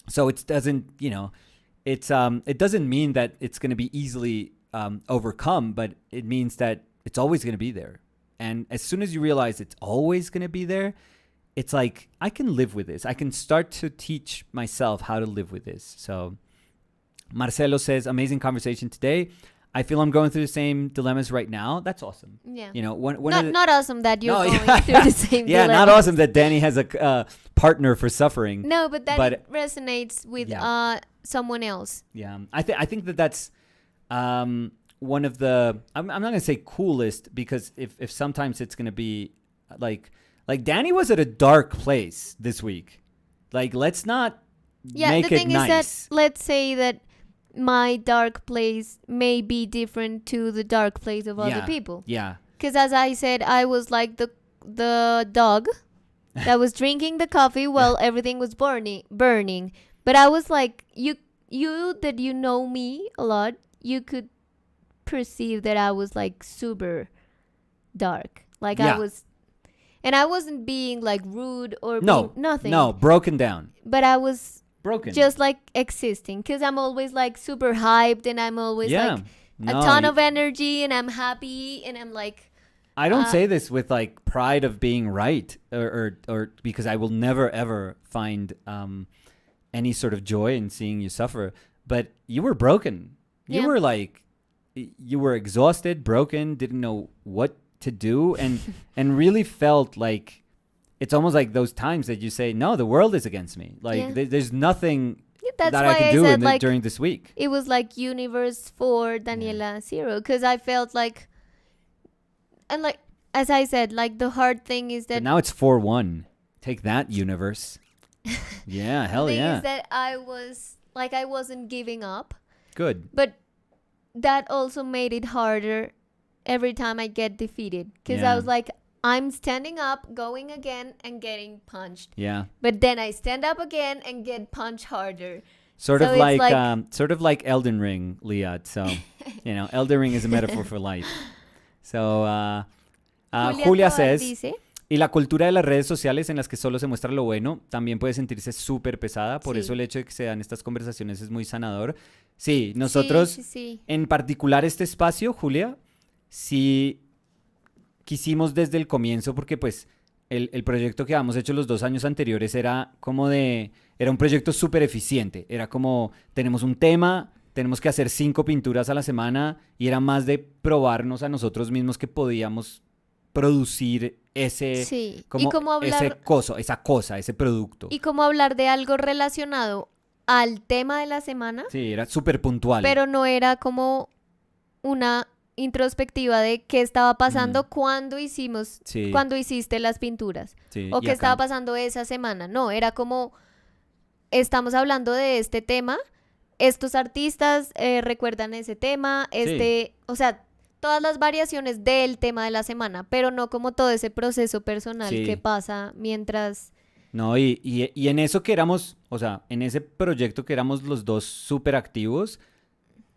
So it doesn't, you know, it doesn't mean that it's going to be easily overcome, but it means that it's always going to be there. And as soon as you realize it's always going to be there, it's like, I can live with this. I can start to teach myself how to live with this. So Marcelo says, amazing conversation today. I feel I'm going through the same dilemmas right now. That's awesome. Yeah. You know, not awesome that you're going through the same yeah, dilemmas. not awesome that Danny has a partner for suffering. No, but it resonates with someone else. Yeah. I think that's one of the, I'm not going to say coolest, because if sometimes it's going to be like Danny was at a dark place this week. Like, let's not make it nice. Yeah, the thing is that, let's say that my dark place may be different to the dark place of other people. Yeah. Because as I said, I was like the dog that was drinking the coffee while everything was burning. But I was like, you that you know me a lot, you could perceive that I was like super dark. Like I was, and I wasn't being like rude or being nothing. No, broken down. But I was broken, just like existing, because I'm always like super hyped, and I'm always like a ton of energy, and I'm happy, and I'm like, I don't say this with like pride of being right, or because I will never ever find any sort of joy in seeing you suffer, but you were broken. You were like, you were exhausted, broken, didn't know what to do, and really felt like, it's almost like those times that you say, no, the world is against me. Like, there's nothing that I can do during this week. It was like universe for Daniela 0, because I felt like, and like, as I said, like the hard thing is that... But now it's 4-1. Take that, universe. Yeah, hell yeah. The thing is that I wasn't giving up. Good. But that also made it harder every time I get defeated. Because I was like, I'm standing up, going again, and getting punched. Yeah. But then I stand up again and get punched harder. Sort of like Elden Ring, Liat. So, you know, Elden Ring is a metaphor for life. So, Julia says, dice, y la cultura de las redes sociales en las que solo se muestra lo bueno también puede sentirse súper pesada. Por eso el hecho de que se dan estas conversaciones es muy sanador. Sí, nosotros, en particular este espacio, Julia, sí quisimos desde el comienzo, porque pues el proyecto que habíamos hecho los 2 años anteriores era un proyecto súper eficiente. Era como, tenemos un tema, tenemos que hacer 5 pinturas a la semana, y era más de probarnos a nosotros mismos que podíamos producir ese producto. Y como hablar de algo relacionado al tema de la semana. Sí, era súper puntual. Pero no era como una introspectiva de qué estaba pasando cuando hiciste las pinturas, o qué estaba pasando esa semana. No, era como, estamos hablando de este tema, estos artistas recuerdan ese tema, o sea, todas las variaciones del tema de la semana, pero no como todo ese proceso personal que pasa mientras... No, y en eso que éramos, o sea, en ese proyecto que éramos los dos súper activos,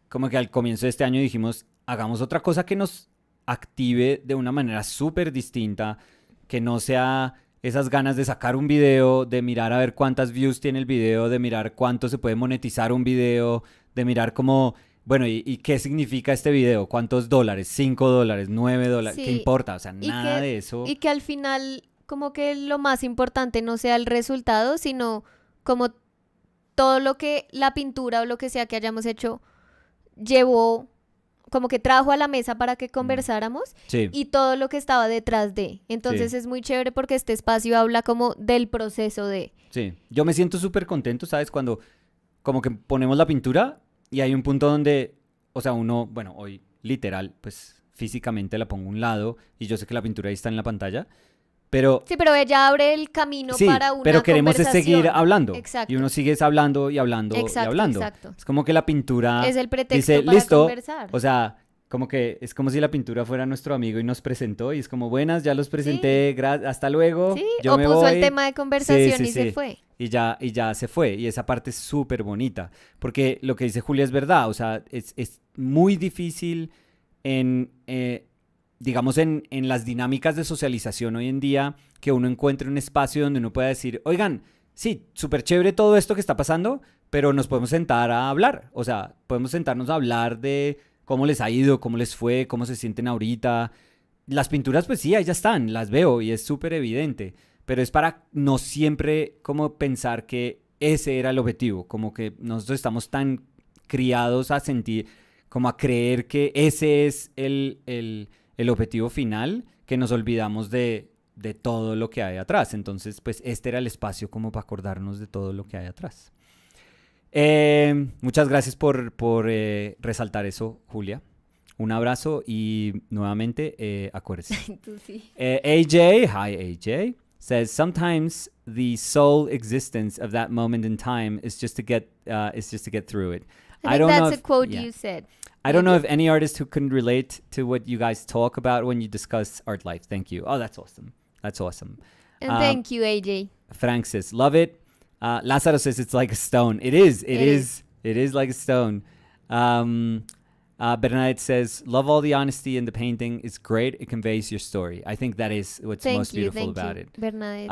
como que al comienzo de este año dijimos, hagamos otra cosa que nos active de una manera súper distinta, que no sea esas ganas de sacar un video, de mirar a ver cuántas views tiene el video, de mirar cuánto se puede monetizar un video, de mirar cómo, bueno, ¿y qué significa este video? ¿Cuántos dólares? $5, $9, ¿qué importa? O sea, nada de eso. Y que al final, como que lo más importante no sea el resultado, sino como todo lo que la pintura o lo que sea que hayamos hecho llevó, como que trajo a la mesa para que conversáramos, y todo lo que estaba detrás de. Entonces es muy chévere porque este espacio habla como del proceso de... Sí, yo me siento súper contento, ¿sabes? Cuando como que ponemos la pintura y hay un punto donde, o sea, uno, bueno, hoy literal, pues físicamente la pongo a un lado y yo sé que la pintura ahí está en la pantalla, pero Sí, pero ella abre el camino sí, para una pero queremos es conversación. seguir hablando. Exacto. Y uno sigue hablando y hablando Exacto, y hablando. exacto. Es como que la pintura Es el pretexto dice, para listo, conversar. o sea, como que es como si la pintura fuera nuestro amigo y nos presentó y es como, buenas, ya los presenté, hasta luego, Sí, yo o me puso voy. el tema de conversación Sí, y sí, se sí. fue. Y ya se fue. Y esa parte es súper bonita. Porque lo que dice Julia es verdad. O sea, es muy difícil digamos, en las dinámicas de socialización hoy en día, que uno encuentre un espacio donde uno pueda decir, oigan, sí, súper chévere todo esto que está pasando, pero nos podemos sentar a hablar. O sea, podemos sentarnos a hablar de cómo les ha ido, cómo les fue, cómo se sienten ahorita. Las pinturas, pues sí, ahí ya están, las veo y es súper evidente. Pero es para no siempre como pensar que ese era el objetivo. Como que nosotros estamos tan criados a sentir, como a creer que ese es el objetivo final, que nos olvidamos de todo lo que hay atrás. Entonces, pues este era el espacio como para acordarnos de todo lo que hay atrás. Muchas gracias por resaltar eso, Julia. Un abrazo y nuevamente acuérdense. Tú sí. AJ, hi AJ, says sometimes the sole existence of that moment in time is just to get through it. I think that's a quote you said. I don't know if any artist who can relate to what you guys talk about when you discuss art life. Thank you. Oh, that's awesome. That's awesome. And thank you, AJ. Frank says, love it. Lázaro says it's like a stone. It is like a stone. Bernadette says, love all the honesty in the painting. It's great. It conveys your story. I think that is what's most beautiful about it. Bernadette.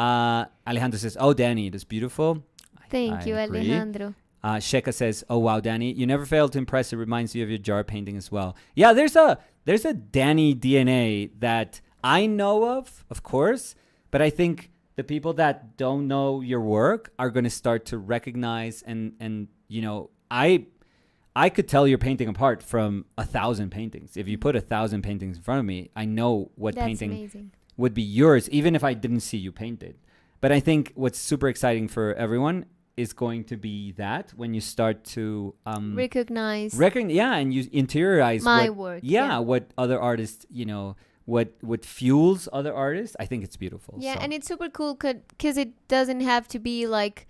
Alejandro says, oh, Danny, it is beautiful. Thank you, agree. Alejandro. Sheka says, oh, wow, Danny, you never fail to impress. It reminds you of your jar painting as well. Yeah, there's a Danny DNA that I know of course, but I think the people that don't know your work are going to start to recognize and you know, I could tell your painting apart from 1,000 paintings. If you put 1,000 paintings in front of me, I know what That's painting amazing. would be yours, even if I didn't see you paint it. But I think what's super exciting for everyone is going to be that when you start to recognize and you interiorize my work. What other artists, you know, what fuels other artists. I think it's beautiful. Yeah, so. and it's super cool because it doesn't have to be like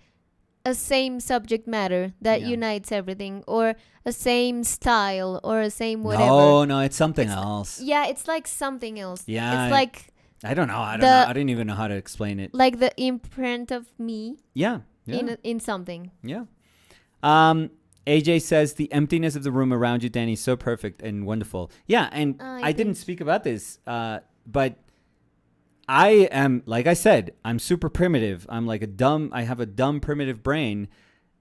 a same subject matter that unites everything, or a same style, or a same whatever. No, it's something else. Yeah, it's like something else. Yeah, it's like I don't know. I don't even know how to explain it. Like the imprint of me. Yeah. In something. Yeah. AJ says the emptiness of the room around you, Danny, is so perfect and wonderful. Yeah, and I didn't speak about this, but I am, like I said, I'm super primitive. I have a dumb primitive brain.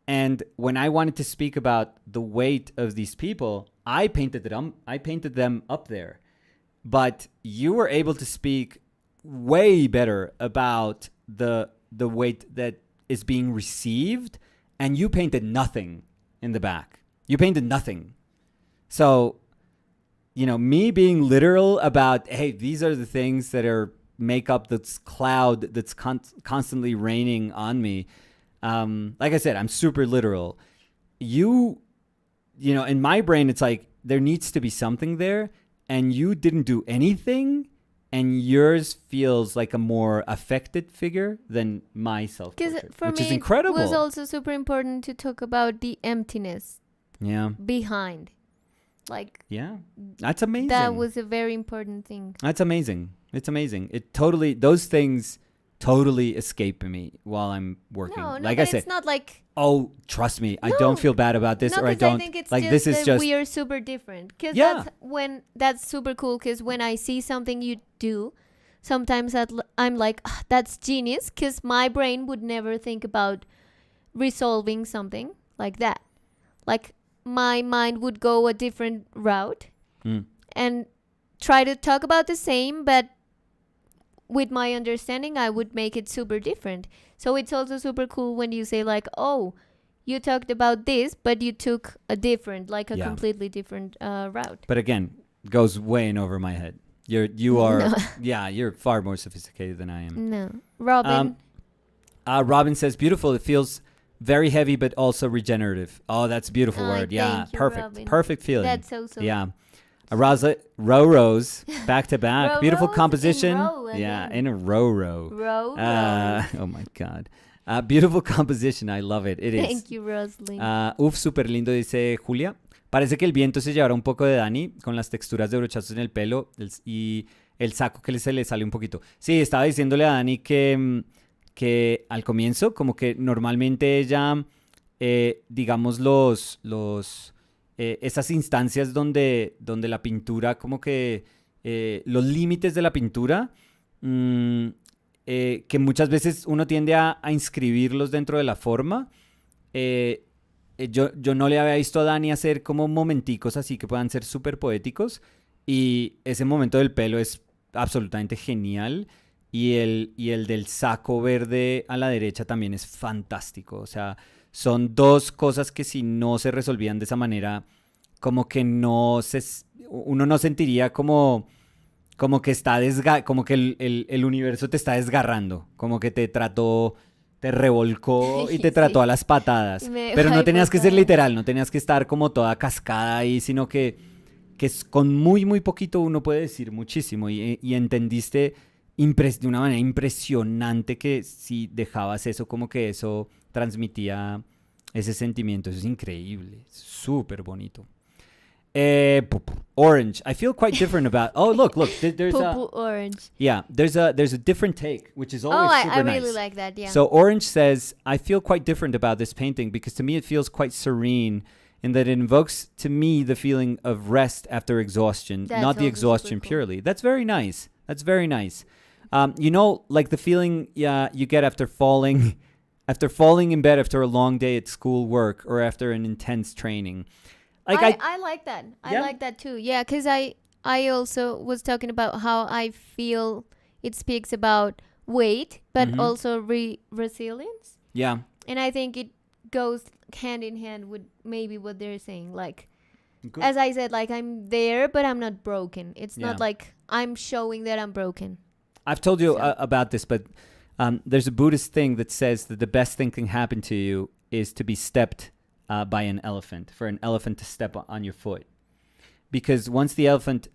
And when I wanted to speak about the weight of these people, I painted them up there. But you were able to speak way better about the weight that is being received, and you painted nothing in the back. You painted nothing. So, you know, me being literal about, hey, these are the things that make up this cloud that's constantly raining on me. Like I said, I'm super literal. You know, in my brain, it's like there needs to be something there, and you didn't do anything. And yours feels like a more affected figure than my self-portrait, which is incredible. It was also super important to talk about the emptiness behind. Like, yeah, that's amazing. That was a very important thing. That's amazing. It's amazing. Those things totally escape me while I'm working. No, like I said, it's not like, oh, trust me, I don't feel bad about this, or I don't. I think it's like just this is just we are super different. Because that's super cool. Because when I see something you do, sometimes I'm like, that's genius. Because my brain would never think about resolving something like that. Like, my mind would go a different route and try to talk about the same, but with my understanding, I would make it super different. So it's also super cool when you say like, oh, you talked about this, but you took a different, like a completely different route. But again, goes way in over my head. You are, you're far more sophisticated than I am. No. Robin. Robin says, beautiful. It feels very heavy, but also regenerative. Oh, that's a beautiful word. Yeah, thank you, perfect. Robin. Perfect feeling. That's so Yeah. A row rows back to back. Row Beautiful rows composition. in row Yeah, again. in a row. Row. Oh my God. Beautiful composition. I love it. It is. Thank you, Rosalind. Uf, súper lindo, dice Julia. Parece que el viento se llevará un poco de Dani con las texturas de brochazos en el pelo y el saco que se le sale un poquito. Sí, estaba diciéndole a Dani que al comienzo, como que normalmente ella, digamos, esas instancias donde la pintura, como que los límites de la pintura, que muchas veces uno tiende a inscribirlos dentro de la forma. Yo no le había visto a Dani hacer como momenticos así que puedan ser súper poéticos, y ese momento del pelo es absolutamente genial, y el del saco verde a la derecha también es fantástico. O sea, son dos cosas que si no se resolvían de esa manera, como que uno no sentiría como que como que el universo te está desgarrando, como que te revolcó y te trató a las patadas. Pero no tenías que ser literal, no tenías que estar como toda cascada ahí, sino que con muy, muy poquito uno puede decir muchísimo, y entendiste de una manera impresionante que si dejabas eso, como que eso transmitía ese sentimiento. Eso es increíble, súper bonito. Orange. I feel quite different about. Oh, look. There's orange. Yeah, there's a different take, which is always super I nice. really like that. Yeah. So Orange says, I feel quite different about this painting because to me it feels quite serene in that it invokes to me the feeling of rest after exhaustion, That's not the also exhaustion super cool. purely. That's very nice. Like the feeling you get after falling in bed after a long day at school work or after an intense training. Like I like that. I Yeah? like that too. Yeah, because I also was talking about how I feel it speaks about weight, but Mhm. also resilience. Yeah. And I think it goes hand in hand with maybe what they're saying. Like, Good. as I said, like I'm there, but I'm not broken. It's Yeah. not like I'm showing that I'm broken. I've told you So- about this, but there's a Buddhist thing that says that the best thing can happen to you is to be stepped by an elephant, for an elephant to step on your foot. Because once the elephant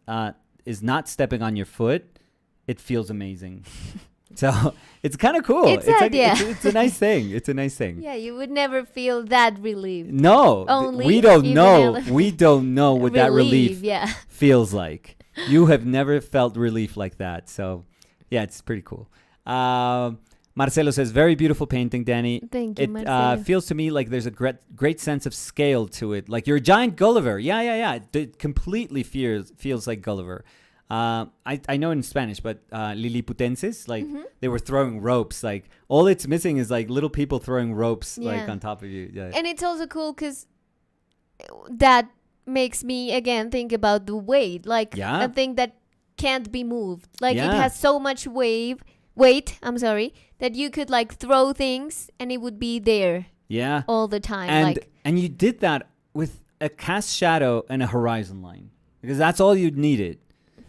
is not stepping on your foot, it feels amazing. So it's kind of cool. It's that, yeah. It's a nice thing. It's a nice thing. Yeah, you would never feel that relieved. No, Only we don't if an know. elephant- We don't know what that relief Yeah. feels like. You have never felt relief like that. So, yeah, it's pretty cool. Marcelo says, very beautiful painting, Danny. Thank you, It Marcelo. feels to me like there's a great sense of scale to it. Like you're a giant Gulliver. Yeah. It completely feels like Gulliver. I know in Spanish, but Liliputenses, like they were throwing ropes. Like all it's missing is like little people throwing ropes like Yeah. on top of you. Yeah. And it's also cool because that makes me again think about the weight, like Yeah. a thing that can't be moved. Like it Yeah. has so much weight. I'm sorry, that you could like throw things and it would be there Yeah. all the time. And you did that with a cast shadow and a horizon line, because that's all you needed,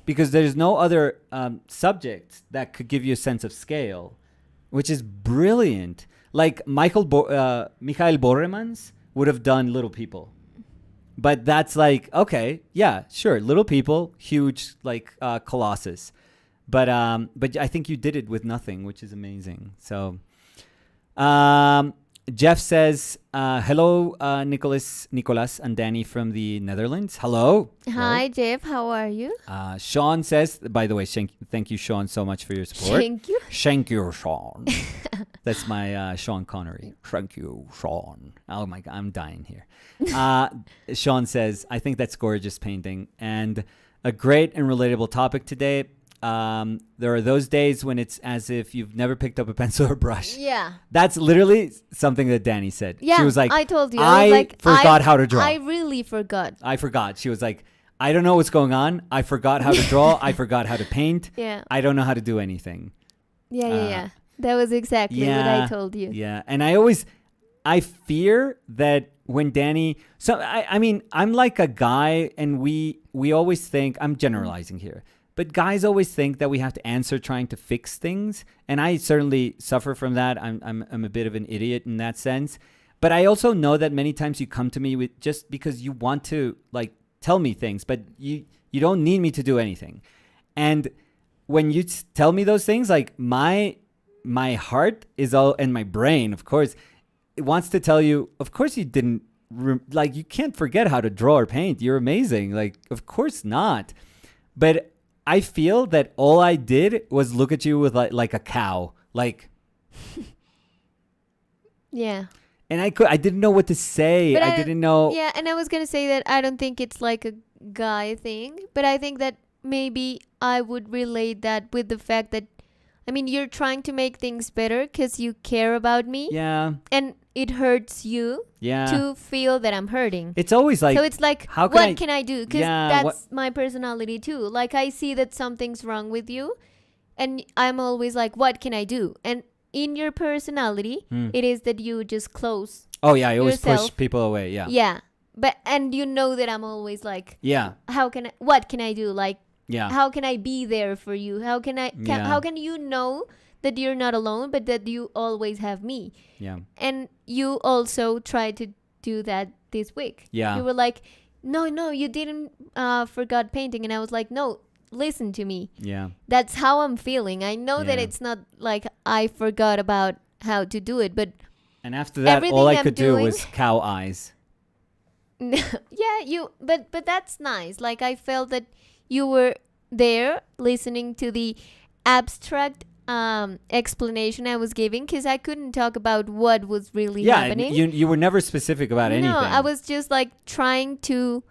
because there's no other subject that could give you a sense of scale, which is brilliant. Like Michael Boremans would have done Little People, but that's like, okay, yeah, sure, Little People, huge like colossus, but I think you did it with nothing, which is amazing. So Jeff says, hello, Nicholas and Danny from the Netherlands. Hello. Hi, Jeff. How are you? Sean says, by the way, thank you, Sean, so much for your support. Thank you. Thank you, Sean. That's my Sean Connery. Thank you, Sean. Oh my God, I'm dying here. Sean says, I think that's gorgeous painting and a great and relatable topic today. There are those days when it's as if you've never picked up a pencil or brush. Yeah. That's literally something that Danny said. Yeah. She was like, I told you. I was like, forgot how to draw. I really forgot. I forgot. She was like, I don't know what's going on. I forgot how to draw. I forgot how to paint. Yeah. I don't know how to do anything. Yeah. That was exactly what I told you. Yeah. And I fear that when Danny, so I mean, I'm like a guy, and we always think, I'm generalizing here, but guys always think that we have to answer trying to fix things. And I certainly suffer from that. I'm a bit of an idiot in that sense. But I also know that many times you come to me with just because you want to like tell me things, but you don't need me to do anything. And when you tell me those things, like my heart is all, and my brain, of course, it wants to tell you, of course you didn't, like you can't forget how to draw or paint. You're amazing. Like, of course not. But I feel that all I did was look at you with like a cow, like. Yeah. And I didn't know what to say. But I didn't know. Yeah, and I was gonna say that I don't think it's like a guy thing, but I think that maybe I would relate that with the fact that, I mean, you're trying to make things better because you care about me. Yeah. And it hurts you to feel that I'm hurting. It's always like. So it's like, what can I do? Because that's my personality too. Like, I see that something's wrong with you, and I'm always like, what can I do? And in your personality, it is that you just close. Oh yeah, I always yourself. push people away. Yeah. Yeah, and you know that I'm always like, yeah. What can I do? Like, yeah. How can I be there for you? How can you know that you're not alone, but that you always have me? Yeah. And you also tried to do that this week. Yeah. You were like, no, you didn't forgot painting, and I was like, no. Listen to me. Yeah. That's how I'm feeling. I know that it's not like I forgot about how to do it, but and after that, all I could do was cow eyes. Yeah, but that's nice. Like, I felt that you were there listening to the abstract explanation I was giving, because I couldn't talk about what was really happening. You were never specific about anything. No, I was just like trying to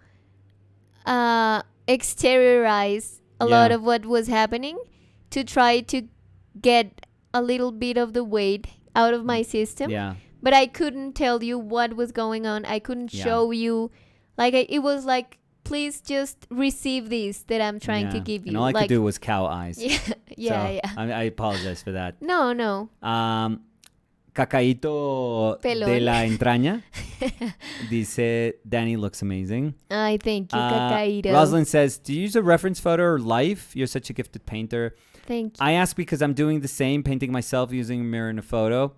exteriorize a lot of what was happening to try to get a little bit of the weight out of my system. Yeah. But I couldn't tell you what was going on. I couldn't show you. Like, it was like, please just receive this that I'm trying to give you. And all I could do was cow eyes. Yeah. I apologize for that. No. Cacaíto Pelón. de la entraña. Dice, Danny looks amazing. Ay, thank you, Cacaíto. Rosalind says, do you use a reference photo or life? You're such a gifted painter. Thank you. I ask because I'm doing the same, painting myself using a mirror and a photo.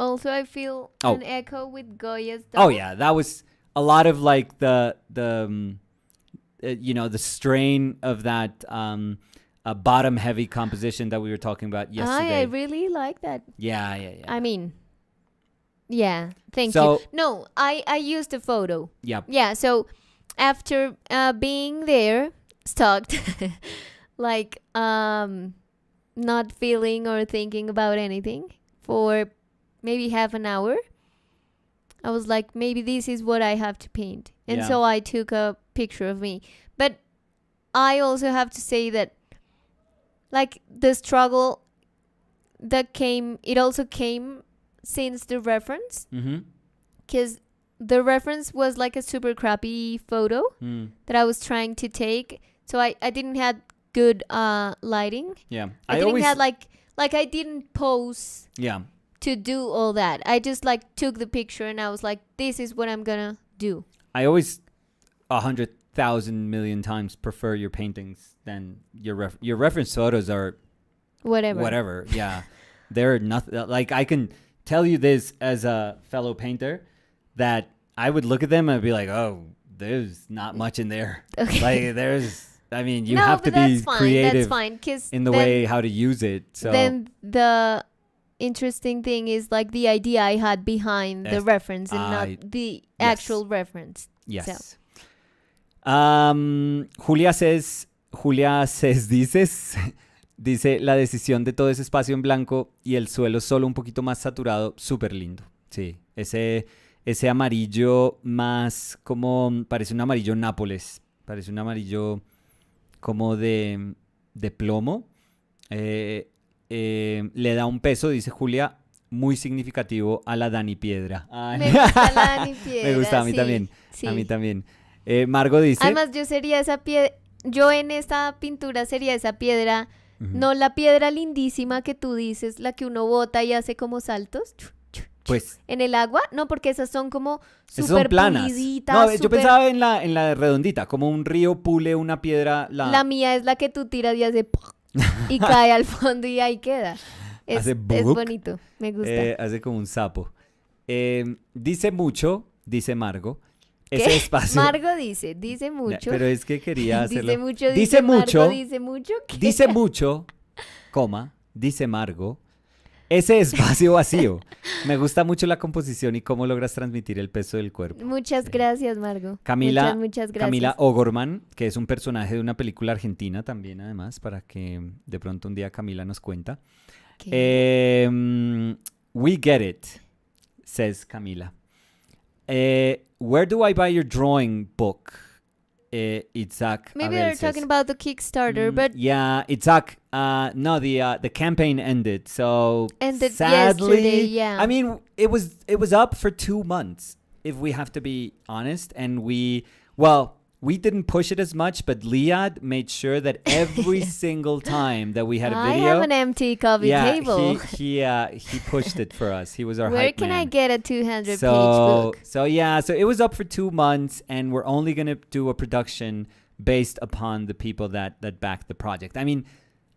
Also, I feel an echo with Goya's dog. Oh, yeah. That was a lot of like the strain of that bottom heavy composition that we were talking about yesterday. I really like that. Yeah. I mean, yeah. Thank you. No, I used a photo. Yep. Yeah. So after being there, stuck, like not feeling or thinking about anything for maybe half an hour, I was like, maybe this is what I have to paint. And so I took a picture of me. But I also have to say that, like, the struggle that came, it also came since the reference. Because the reference was like a super crappy photo that I was trying to take. So I didn't have good lighting. Yeah. I didn't have like I didn't pose. Yeah. To do all that. I just like took the picture and I was like, this is what I'm gonna do. I always 100,000 million times prefer your paintings than your reference photos are whatever. Yeah. They're nothing. Like, I can tell you this as a fellow painter, that I would look at them and I'd be like, oh, there's not much in there. Okay. Like, you have to be creative in the way how to use it. So then the interesting thing is like the idea I had behind the reference and not the actual reference. Yes. So. Julia says, dice, la decisión de todo ese espacio en blanco y el suelo solo un poquito más saturado, súper lindo. Sí, ese amarillo más como, parece un amarillo Nápoles, parece un amarillo como de plomo. Le da un peso, dice Julia, muy significativo a la Dani Piedra. Ay. Me gusta la Dani Piedra. Me gusta, a mí también. Sí. A mí también. Margo dice... Además, yo sería esa piedra... Yo en esta pintura sería esa piedra... No la piedra lindísima que tú dices, la que uno bota y hace como saltos. Pues... En el agua. No, porque esas son como súper planas. No, yo pensaba en la redondita, como un río pule una piedra. La mía es la que tú tiras y hace... y cae al fondo y ahí queda. Es bonito, me gusta. Hace como un sapo. Dice mucho, dice Margo. ¿Qué? Ese espacio. Margo dice mucho. Pero es que quería hacerlo. Dice mucho, Dice mucho. Margo, dice mucho. ¿Qué? Dice mucho, coma, dice Margo. Ese espacio vacío. Me gusta mucho la composición y cómo logras transmitir el peso del cuerpo. Muchas gracias, Margo. Camila, muchas gracias. Camila O'Gorman, que es un personaje de una película argentina también, además, para que de pronto un día Camila nos cuenta. We get it, says Camila. Where do I buy your drawing book? Itzhak. Maybe they're talking about the Kickstarter, but yeah, Itzhak. No, the campaign ended. So ended sadly, yesterday. Yeah. I mean, it was up for 2 months, if we have to be honest, and we didn't push it as much, but Liad made sure that every single time that we had a video, I have an empty coffee table. he pushed it for us. He was our Where hype can man. I get a 200-page book? So it was up for 2 months, and we're only gonna do a production based upon the people that backed the project. I mean,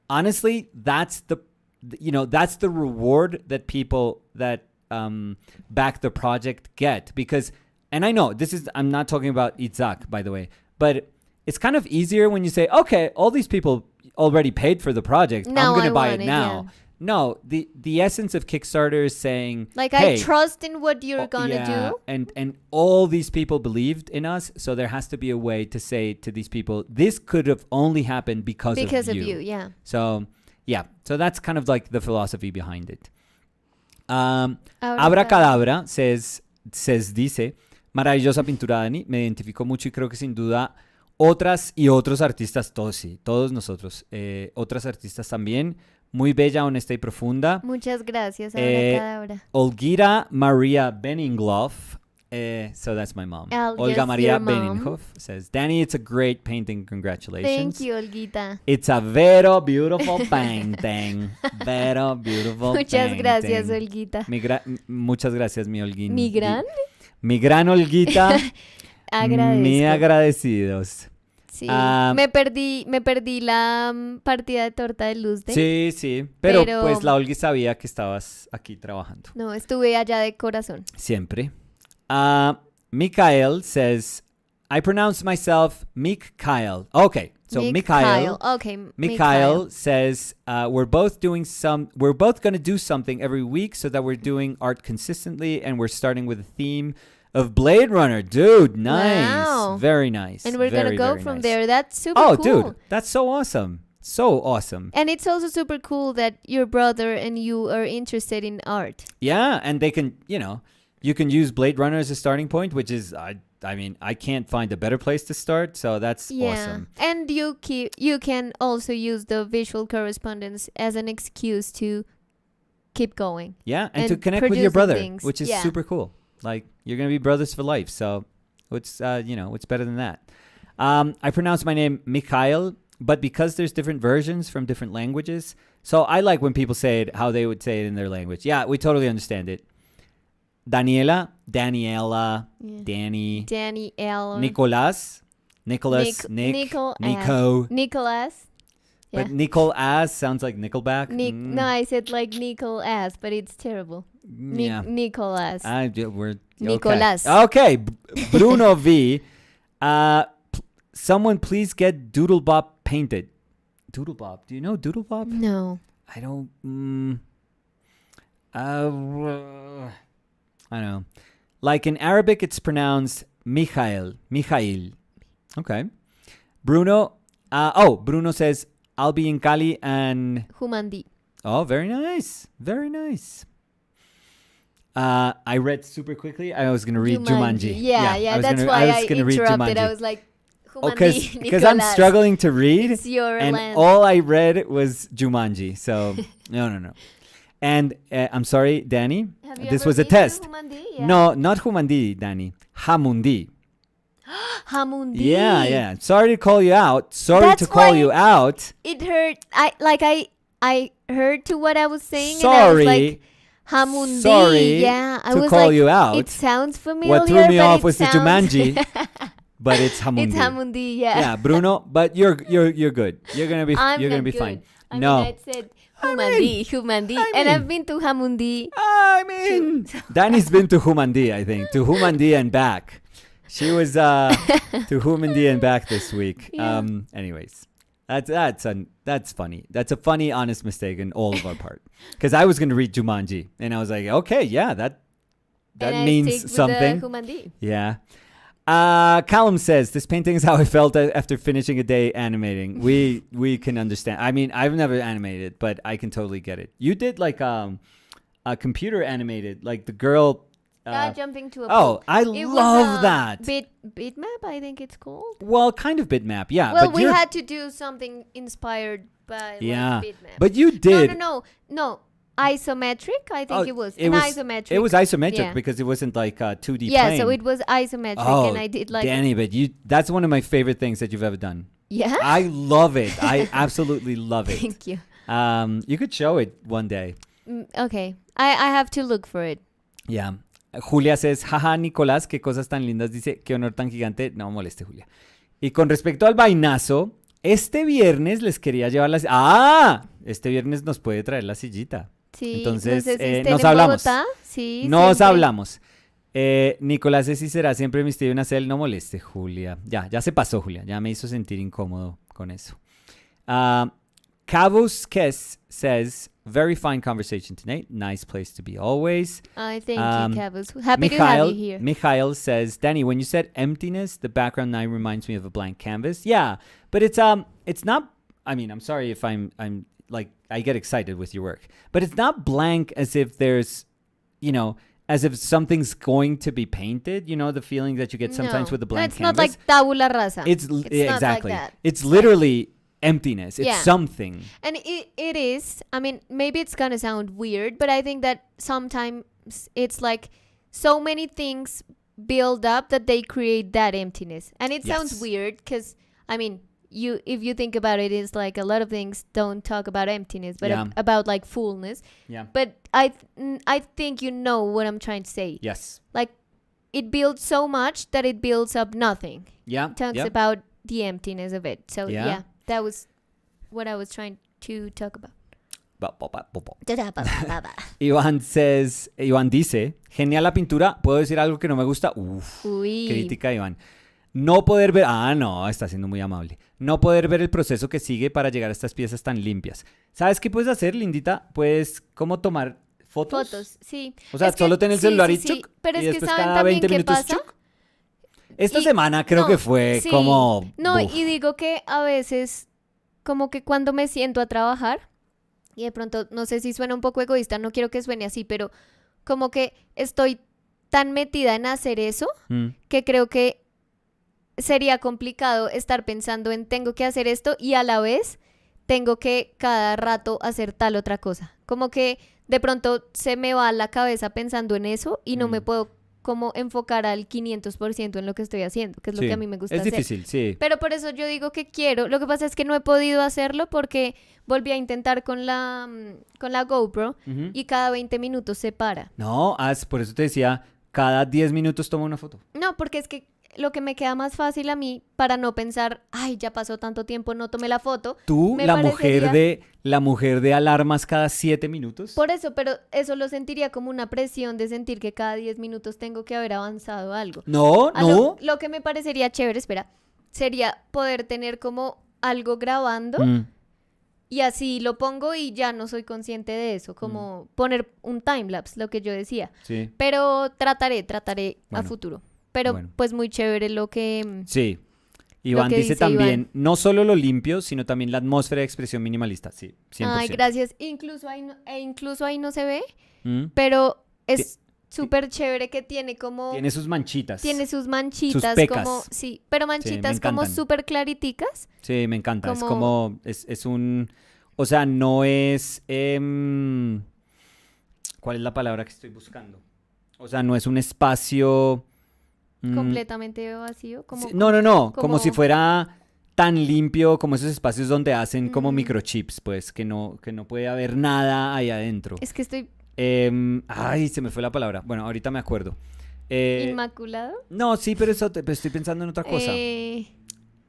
honestly, that's the reward that people that back the project get, because. And I know I'm not talking about Itzhak, by the way, but it's kind of easier when you say, okay, all these people already paid for the project. Now I'm going to buy it want it, now. yeah. No, the essence of Kickstarter is saying, like, hey, I trust in what you're going to do. And all these people believed in us. So there has to be a way to say to these people, this could have only happened because of you. Yeah. So, yeah. So that's kind of like the philosophy behind it. Abracadabra dice, maravillosa pintura, Dani. Me identifico mucho y creo que sin duda otras y otros artistas, todos nosotros, otras artistas también. Muy bella, honesta y profunda. Muchas gracias, Abracadabra. Olgira Maria Benninghoff. So that's my mom. Olga Maria Benninghoff says, Danny, it's a great painting. Congratulations. Thank you, Olguita. It's a very beautiful painting. Very beautiful Muchas painting. gracias, Olguita. Muchas gracias, mi Olguín. Mi gran Olguita. Muy Agradezco. agradecidos. Sí. Me perdí la partida de torta de luz. Sí. Pero pues la Olgi sabía que estabas aquí trabajando. No, estuve allá de corazón. Siempre. Mikhail says, I pronounce myself Mikhail. Okay, so Mikhail. Okay, Mikhail says, we're both going to do something every week so that we're doing art consistently, and we're starting with a theme of Blade Runner. Dude, nice. Wow. Very nice. And we're going to go from nice. there. That's super cool. cool. Dude, that's so awesome. So awesome. And it's also super cool that your brother and you are interested in art. Yeah, and they can, you can use Blade Runner as a starting point, which is, I mean, I can't find a better place to start, so that's awesome. And you can also use the visual correspondence as an excuse to keep going. Yeah, and to connect with your brother, which is Yeah. super cool. Like, you're going to be brothers for life, so what's better than that? I pronounce my name Mikhail, but because there's different versions from different languages, so I like when people say it how they would say it in their language. Yeah, we totally understand it. Daniela, Yeah. Danny, Daniela. Nicolas, Nicholas, Nico. Nicholas. Yeah. But Nicolas sounds like Nickelback. No, I said like Nicholas, but it's terrible. Yeah. Nicholas. We're Nicolas. Okay. Bruno V. Someone please get Doodlebop painted. Doodlebop. Do you know Doodlebop? No. I don't. I don't know. Like in Arabic, it's pronounced Mikhail. Okay. Bruno. Bruno says, I'll be in Cali and... Humandi. Oh, very nice. Very nice. I read super quickly. I was going to read Jumanji. Yeah. That's why I interrupted. I was like, Humandi, because I'm struggling to read. It's your and land. all I read was Jumanji. So, no. And I'm sorry, Danny. This was a test. Humandi? Yeah. No, not Humandi, Danny. Hamundi. Hamundi. Yeah. Sorry to call you out. It hurt. I heard to what I was saying. Sorry. And I was like, Hamundi. Sorry to call you out. It sounds familiar. What threw me off was the Jumanji. But it's Hamundi. It's Hamundi, yeah. Yeah, Bruno, but you're good. You're gonna be I'm fine. I No. mean, I said Humandi, and I've been to Hamundi. I mean, Danny's been to Humandi, I think. To Humandi and back. She was to Humandi and back this week. Yeah. Anyways, that's funny. That's a funny, honest mistake in all of our part. Because I was going to read Jumanji, and I was like, okay, yeah, that And means I stick something. With the Humandi. Yeah. Callum says, this painting is how I felt after finishing a day animating. We can understand. I mean, I've never animated, but I can totally get it. You did like a computer animated, like the girl. Jumping to a Oh, pool. I It love was, that. Bitmap, I think it's called. Well, kind of bitmap, yeah. Well, but we you're- had to do something inspired by Yeah, Bitmap. but you did. No. Isometric, I think it was. Isometric. It was isometric Yeah. because it wasn't like a 2D Yeah, plane. so it was isometric, Oh, and I did like. Danny, but that's one of my favorite things that you've ever done. Yeah. I love it. I absolutely love it. Thank you. You could show it one day. Okay, I have to look for it. Yeah. Julia says, jaja, Nicolás, qué cosas tan lindas. Dice, qué honor tan gigante. No moleste, Julia. Y con respecto al vainazo, este viernes les quería llevar la... Este viernes nos puede traer la sillita. Sí, Entonces, no sé si estén nos en hablamos. Bogotá. Sí, Nos siempre. hablamos. Nicolás es y será siempre mi Steven Acel. No moleste, Julia. Ya se pasó, Julia. Ya me hizo sentir incómodo con eso. Cabos Kes says, very fine conversation tonight. Nice place to be always. I thank you, Cabos. Happy to have you here. Mikhail says, Danny, when you said emptiness, the background now reminds me of a blank canvas. Yeah, but it's not. I mean, I'm sorry if I'm like I get excited with your work, but it's not blank as if there's, as if something's going to be painted. You know, the feeling that you get sometimes with a blank it's canvas. not like tabula rasa. It's not exactly. like that. It's literally emptiness. It's Yeah. something. And it is. I mean, maybe it's gonna sound weird, but I think that sometimes it's like so many things build up that they create that emptiness. And it sounds Yes. weird because, I mean, if you think about it, it's like a lot of things don't talk about emptiness, but Yeah. about like fullness. Yeah. But I think you know what I'm trying to say. Yes. Like, it builds so much that it builds up nothing. Yeah. It talks yeah. about the emptiness of it. So Yeah. yeah, that was what I was trying to talk about. Iván dice, genial la pintura, ¿puedo decir algo que no me gusta? Uf, Uy. crítica Iván. No poder ver, no, está siendo muy amable. No poder ver el proceso que sigue para llegar a estas piezas tan limpias. ¿Sabes qué puedes hacer, Lindita? Puedes como tomar fotos. Fotos, sí. O sea, Es que- solo ten el sí, celular sí, y sí. chuc, Pero y es que después ¿saben cada también 20 qué minutos pasa? chuc. Esta Y- semana creo no, que fue sí. como... No, uf. y digo que a veces, como que cuando me siento a trabajar, y de pronto, no sé si suena un poco egoísta, no quiero que suene así, pero como que estoy tan metida en hacer eso, Mm, que creo que sería complicado estar pensando en tengo que hacer esto y a la vez tengo que cada rato hacer tal otra cosa. Como que de pronto se me va la cabeza pensando en eso y no me puedo como enfocar al 500% en lo que estoy haciendo, que es lo sí. que a mí me gusta Es hacer. difícil, sí. Pero por eso yo digo que quiero. Lo que pasa es que no he podido hacerlo porque volví a intentar con la GoPro Ujú. y cada 20 minutos se para. No, por eso te decía, cada 10 minutos toma una foto. No, porque es que lo que me queda más fácil a mí para no pensar, ay, ya pasó tanto tiempo, no tomé la foto. Tú, Me la parecería- mujer de alarmas cada 7 minutos. Por eso, pero eso lo sentiría como una presión de sentir que cada 10 minutos tengo que haber avanzado algo. No, A no. Lo que me parecería chévere, espera, sería poder tener como algo grabando Mm, y así lo pongo y ya no soy consciente de eso, como poner un timelapse, lo que yo decía. sí, Pero trataré a Bueno, futuro. Pero bueno. pues muy chévere lo que... sí. Iván que dice dice también, Iván. no solo lo limpio, sino también la atmósfera de expresión minimalista. Sí, 100%. Ay, gracias. Incluso ahí no se ve, Mm, pero es súper chévere que tiene como... Tiene sus manchitas. Tiene sus manchitas, pecas. como... Sí, pero manchitas me como encantan. súper clariticas. Sí, me encanta. Es como- como, es un, o sea, no es, ¿cuál es la palabra que estoy buscando? O sea, no es un espacio... Completamente vacío. Como, sí, no, como como- si fuera tan limpio como esos espacios donde hacen como Mm. microchips, pues, que no puede haber nada ahí adentro. Es que estoy Ay, se me fue la palabra. Bueno, ahorita me acuerdo. inmaculado. No, sí, pero estoy pensando en otra cosa.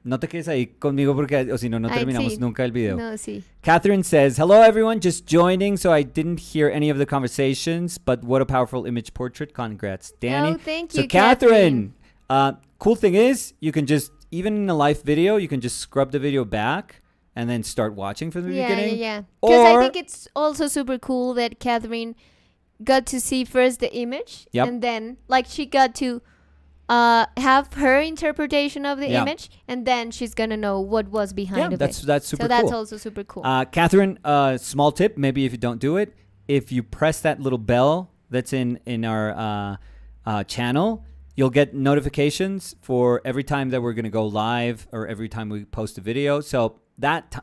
No te quedes ahí conmigo porque o si no, no Ay, terminamos sí. nunca el video. No, sí. Catherine says, hello everyone, just joining, so I didn't hear any of the conversations, but what a powerful image portrait. Congrats, Danny. Oh, thank So you, Catherine, cool thing is, you can just, even in a live video, you can just scrub the video back and then start watching from the beginning. Yeah. Because I Or- think it's also super cool that Catherine got to see first the image, Yep. and then like she got to have her interpretation of the Yeah. image, and then she's gonna know what was behind of that's it. super So that's cool. also super cool. Catherine, small tip, maybe if you don't do it, if you press that little bell that's in our channel, you'll get notifications for every time that we're going to go live or every time we post a video. So that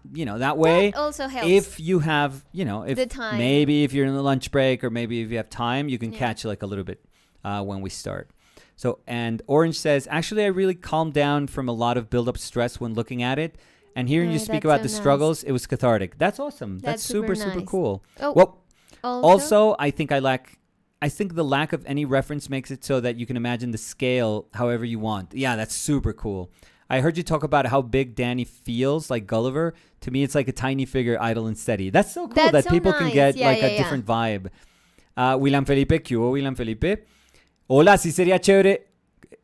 way, that also helps. if you have, if The time. maybe if you're in the lunch break or maybe if you have time, you can Yeah. catch like a little bit when we start. So, and Orange says, actually, I really calmed down from a lot of build-up stress when looking at it. And hearing you speak that's about so the nice. struggles, it was cathartic. That's awesome. That's super nice. cool. Oh, Well, also, I think the lack of any reference makes it so that you can imagine the scale however you want. Yeah, that's super cool. I heard you talk about how big Danny feels like Gulliver. To me, it's like a tiny figure, idle and steady. That's so cool That's that so people can nice. get Yeah, like yeah, a yeah. different vibe. William Felipe, ¿qué hubo, William Felipe? Hola, sí sería chévere.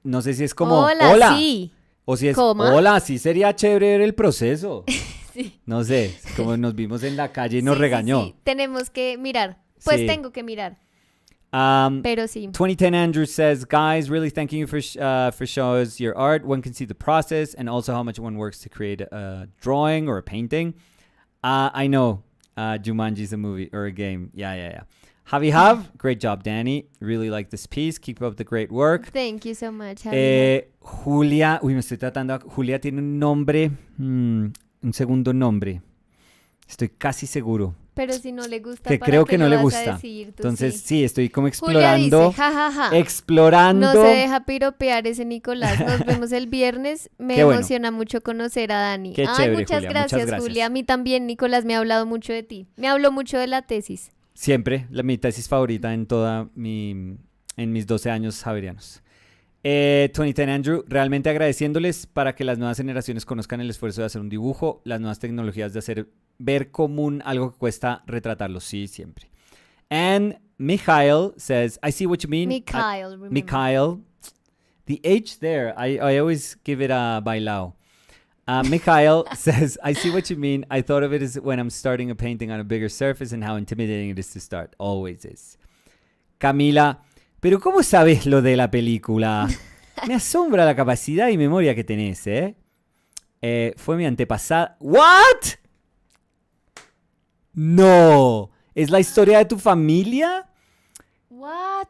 No sé si es como hola, sí. o si es ¿Coma? hola, sí sería chévere ver el proceso. Sí. No sé, como nos vimos en la calle y Sí, nos sí, regañó. sí. Tenemos que mirar. Pues Sí. tengo que mirar. Pero sí. 2010 Andrew says, guys, really thanking you for showing us your art. One can see the process and also how much one works to create a drawing or a painting. I know Jumanji is a movie or a game. Yeah. Javi, great job, Danny. Really like this piece. Keep up the great work. Thank you so much. Javi. Julia, me estoy tratando. Julia tiene un nombre, un segundo nombre. Estoy casi seguro. Pero si no le gusta, Que ¿para creo qué que no lo le vas a gusta. decir tú? Entonces, Sí. sí, estoy como Julia explorando. dice, jajaja. Explorando. No se deja piropear ese Nicolás. Nos vemos el viernes. Me Qué bueno. emociona mucho conocer a Dani. Qué Ay, chévere, muchas Julia, gracias, muchas gracias. Julia. A mí también, Nicolás, me ha hablado mucho de ti. Me habló mucho de la tesis. Siempre, mi tesis favorita en mis 12 años javerianos. 2010 Andrew, realmente agradeciéndoles para que las nuevas generaciones conozcan el esfuerzo de hacer un dibujo, las nuevas tecnologías de hacer ver común algo que cuesta retratarlo. Sí, siempre. And Mikhail says, I see what you mean. Mikhail, remember. Mikhail. The H there, I always give it a bailao. Mikhail says, I see what you mean. I thought of it as when I'm starting a painting on a bigger surface and how intimidating it is to start. Always is. Camila, pero ¿cómo sabes lo de la película? Me asombra la capacidad y memoria que tenés, ¿eh? Fue mi antepasada. ¿What? No. ¿Es la historia de tu familia? What?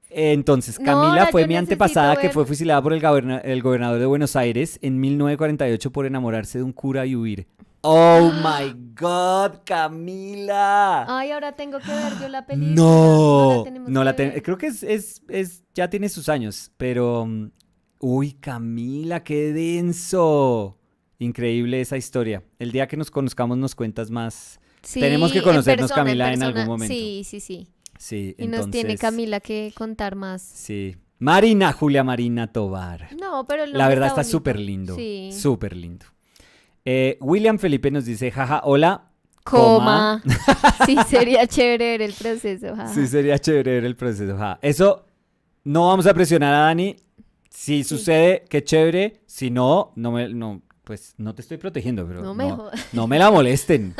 Entonces, No, Camila ahora fue yo mi necesito antepasada que ver. fue fusilada por el gobernador de Buenos Aires en 1948 por enamorarse de un cura y huir. Oh my God, Camila. Ay, ahora tengo que ver yo la película. No, No la tenemos que ver. creo que ya tiene sus años, pero uy, Camila, qué denso. Increíble esa historia. El día que nos conozcamos nos cuentas más. Sí, Tenemos que en conocernos, persona, Camila, en persona. algún momento. Sí. Sí, Y nos tiene Camila que contar más. Sí. Julia Marina Tobar. No, pero el La nombre verdad está bonito. súper lindo. Sí. Súper lindo. William Felipe nos dice, jaja, hola. Coma. Sí, sería chévere ver el proceso. Jaja. Sí, sería chévere ver el proceso. Ja. Eso no vamos a presionar a Dani. Si sucede, qué chévere. Si no, pues no te estoy protegiendo, pero No me jodas. no me la molesten.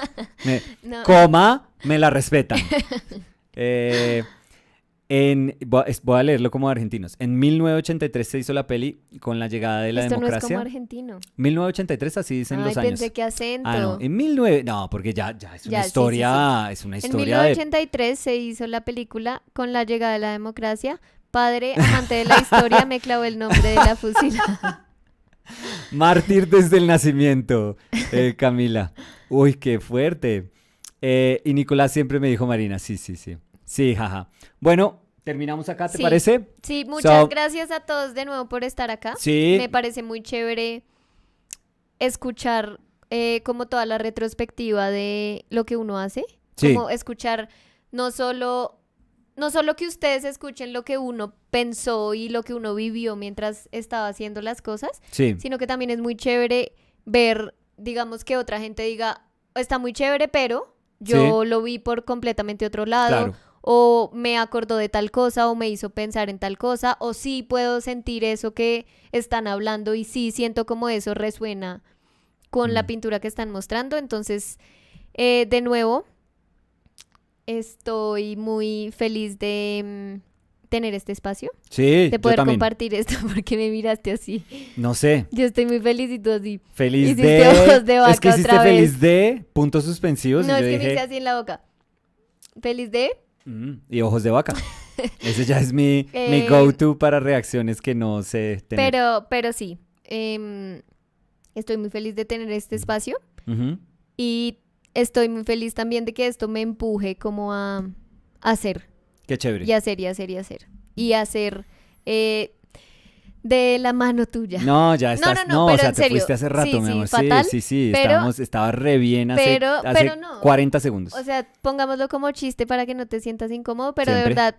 No. Coma, me la respetan. Voy a leerlo como argentinos. En 1983 se hizo la peli con la llegada de la Esto no es democracia. como argentino. 1983, así dicen Ay, los años. pensé que acento. No, porque ya es una Ya, sí, historia, es una En historia de 1983 se hizo la película con la llegada de la democracia. Padre, amante de la historia, me clavó el nombre de la fusila. mártir desde el nacimiento, Camila. Uy, qué fuerte. Y Nicolás siempre me dijo Marina, sí. Sí, jaja. Bueno, terminamos acá, ¿te Sí. parece? Sí, muchas So- gracias a todos de nuevo por estar acá. Sí. Me parece muy chévere escuchar como toda la retrospectiva de lo que uno hace. Sí. Como escuchar no solo que ustedes escuchen lo que uno pensó y lo que uno vivió mientras estaba haciendo las cosas, Sí. sino que también es muy chévere ver, digamos, que otra gente diga, está muy chévere, pero yo lo vi por completamente otro lado, Claro. o me acordó de tal cosa, o me hizo pensar en tal cosa, o sí puedo sentir eso que están hablando y sí siento como eso resuena con la pintura que están mostrando. Entonces, de nuevo, estoy muy feliz de tener este espacio, Sí, de yo poder también. compartir esto, porque me miraste así. No sé. Yo estoy muy feliz y tú así. Feliz Hiciste de... ojos de vaca Es que hiciste otra feliz vez. de puntos suspensivos No, y es yo que me hice dije... así en la boca. Feliz de... Y ojos de vaca. Ese ya es mi Eh, go-to para reacciones que no sé tener. pero sí, estoy muy feliz de tener este espacio Ujú. y estoy muy feliz también de que esto me empuje como a hacer Qué chévere. y hacer y hacer y hacer. Y hacer de la mano tuya. No, ya estás. no, No, o pero sea, en te serio. fuiste hace rato, Sí, mi sí, amor. fatal, Sí. pero- Estaba re bien hace pero no. 40 segundos. O sea, pongámoslo como chiste para que no te sientas incómodo, pero de Siempre. verdad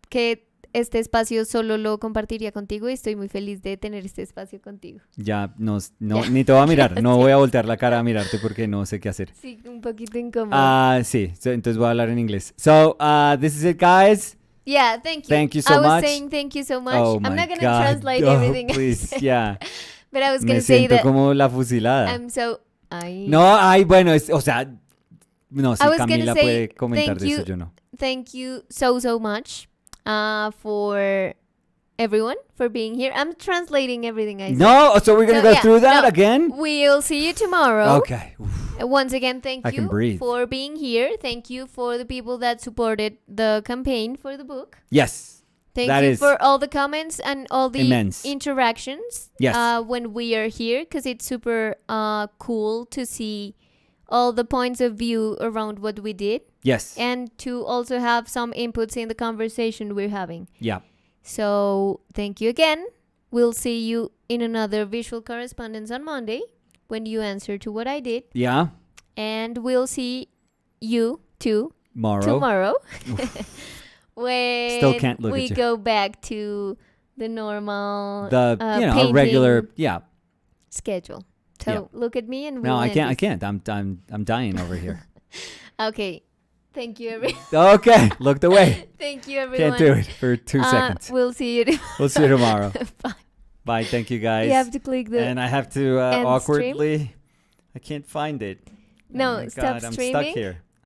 que este espacio solo lo compartiría contigo y estoy muy feliz de tener este espacio contigo. Ya, no, Ya. ni te voy a mirar. No voy a Gracias. voltear la cara a mirarte porque no sé qué hacer. Sí, un poquito incómodo. Sí, entonces voy a hablar en inglés. So, this is it, guys. Yeah, thank you. Thank you so I was much. saying thank you so much. Oh I'm my not gonna God. translate Oh, everything I please, said, yeah. but I was Me gonna say siento that como la fusilada. I'm so. I No, bueno, o sea, no, sí, was gonna Camila say puede comentar thank de eso, you. yo no. Thank you so much for everyone for being here. I'm translating everything I said. No, so we're gonna So, go yeah, through that no. again? We'll see you tomorrow. Okay. Oof. Once again, thank I can you breathe. for being here. Thank you for the people that supported the campaign for the book. Yes. Thank That you is for all the comments and all the immense. interactions Yes. when we are here, because it's super cool to see all the points of view around what we did Yes. and to also have some inputs in the conversation we're having. Yeah. So thank you again. We'll see you in another visual correspondence on Monday when you answer to what I did. Yeah. And we'll see you too Tomorrow. tomorrow when Still can't look we at you. go back to the normal The a painting regular, yeah. schedule. So Yeah. look at me and No, we'll I end can't. this. I'm dying over here. Okay. Thank you, everyone. Okay, looked away. Thank you, everyone. Can't do it for 2 seconds. We'll see you. We'll see you tomorrow. Bye. Bye. Thank you, guys. You have to click the. And I have to end awkwardly. I can't find it. No, Oh my stop God, I'm streaming. stuck here.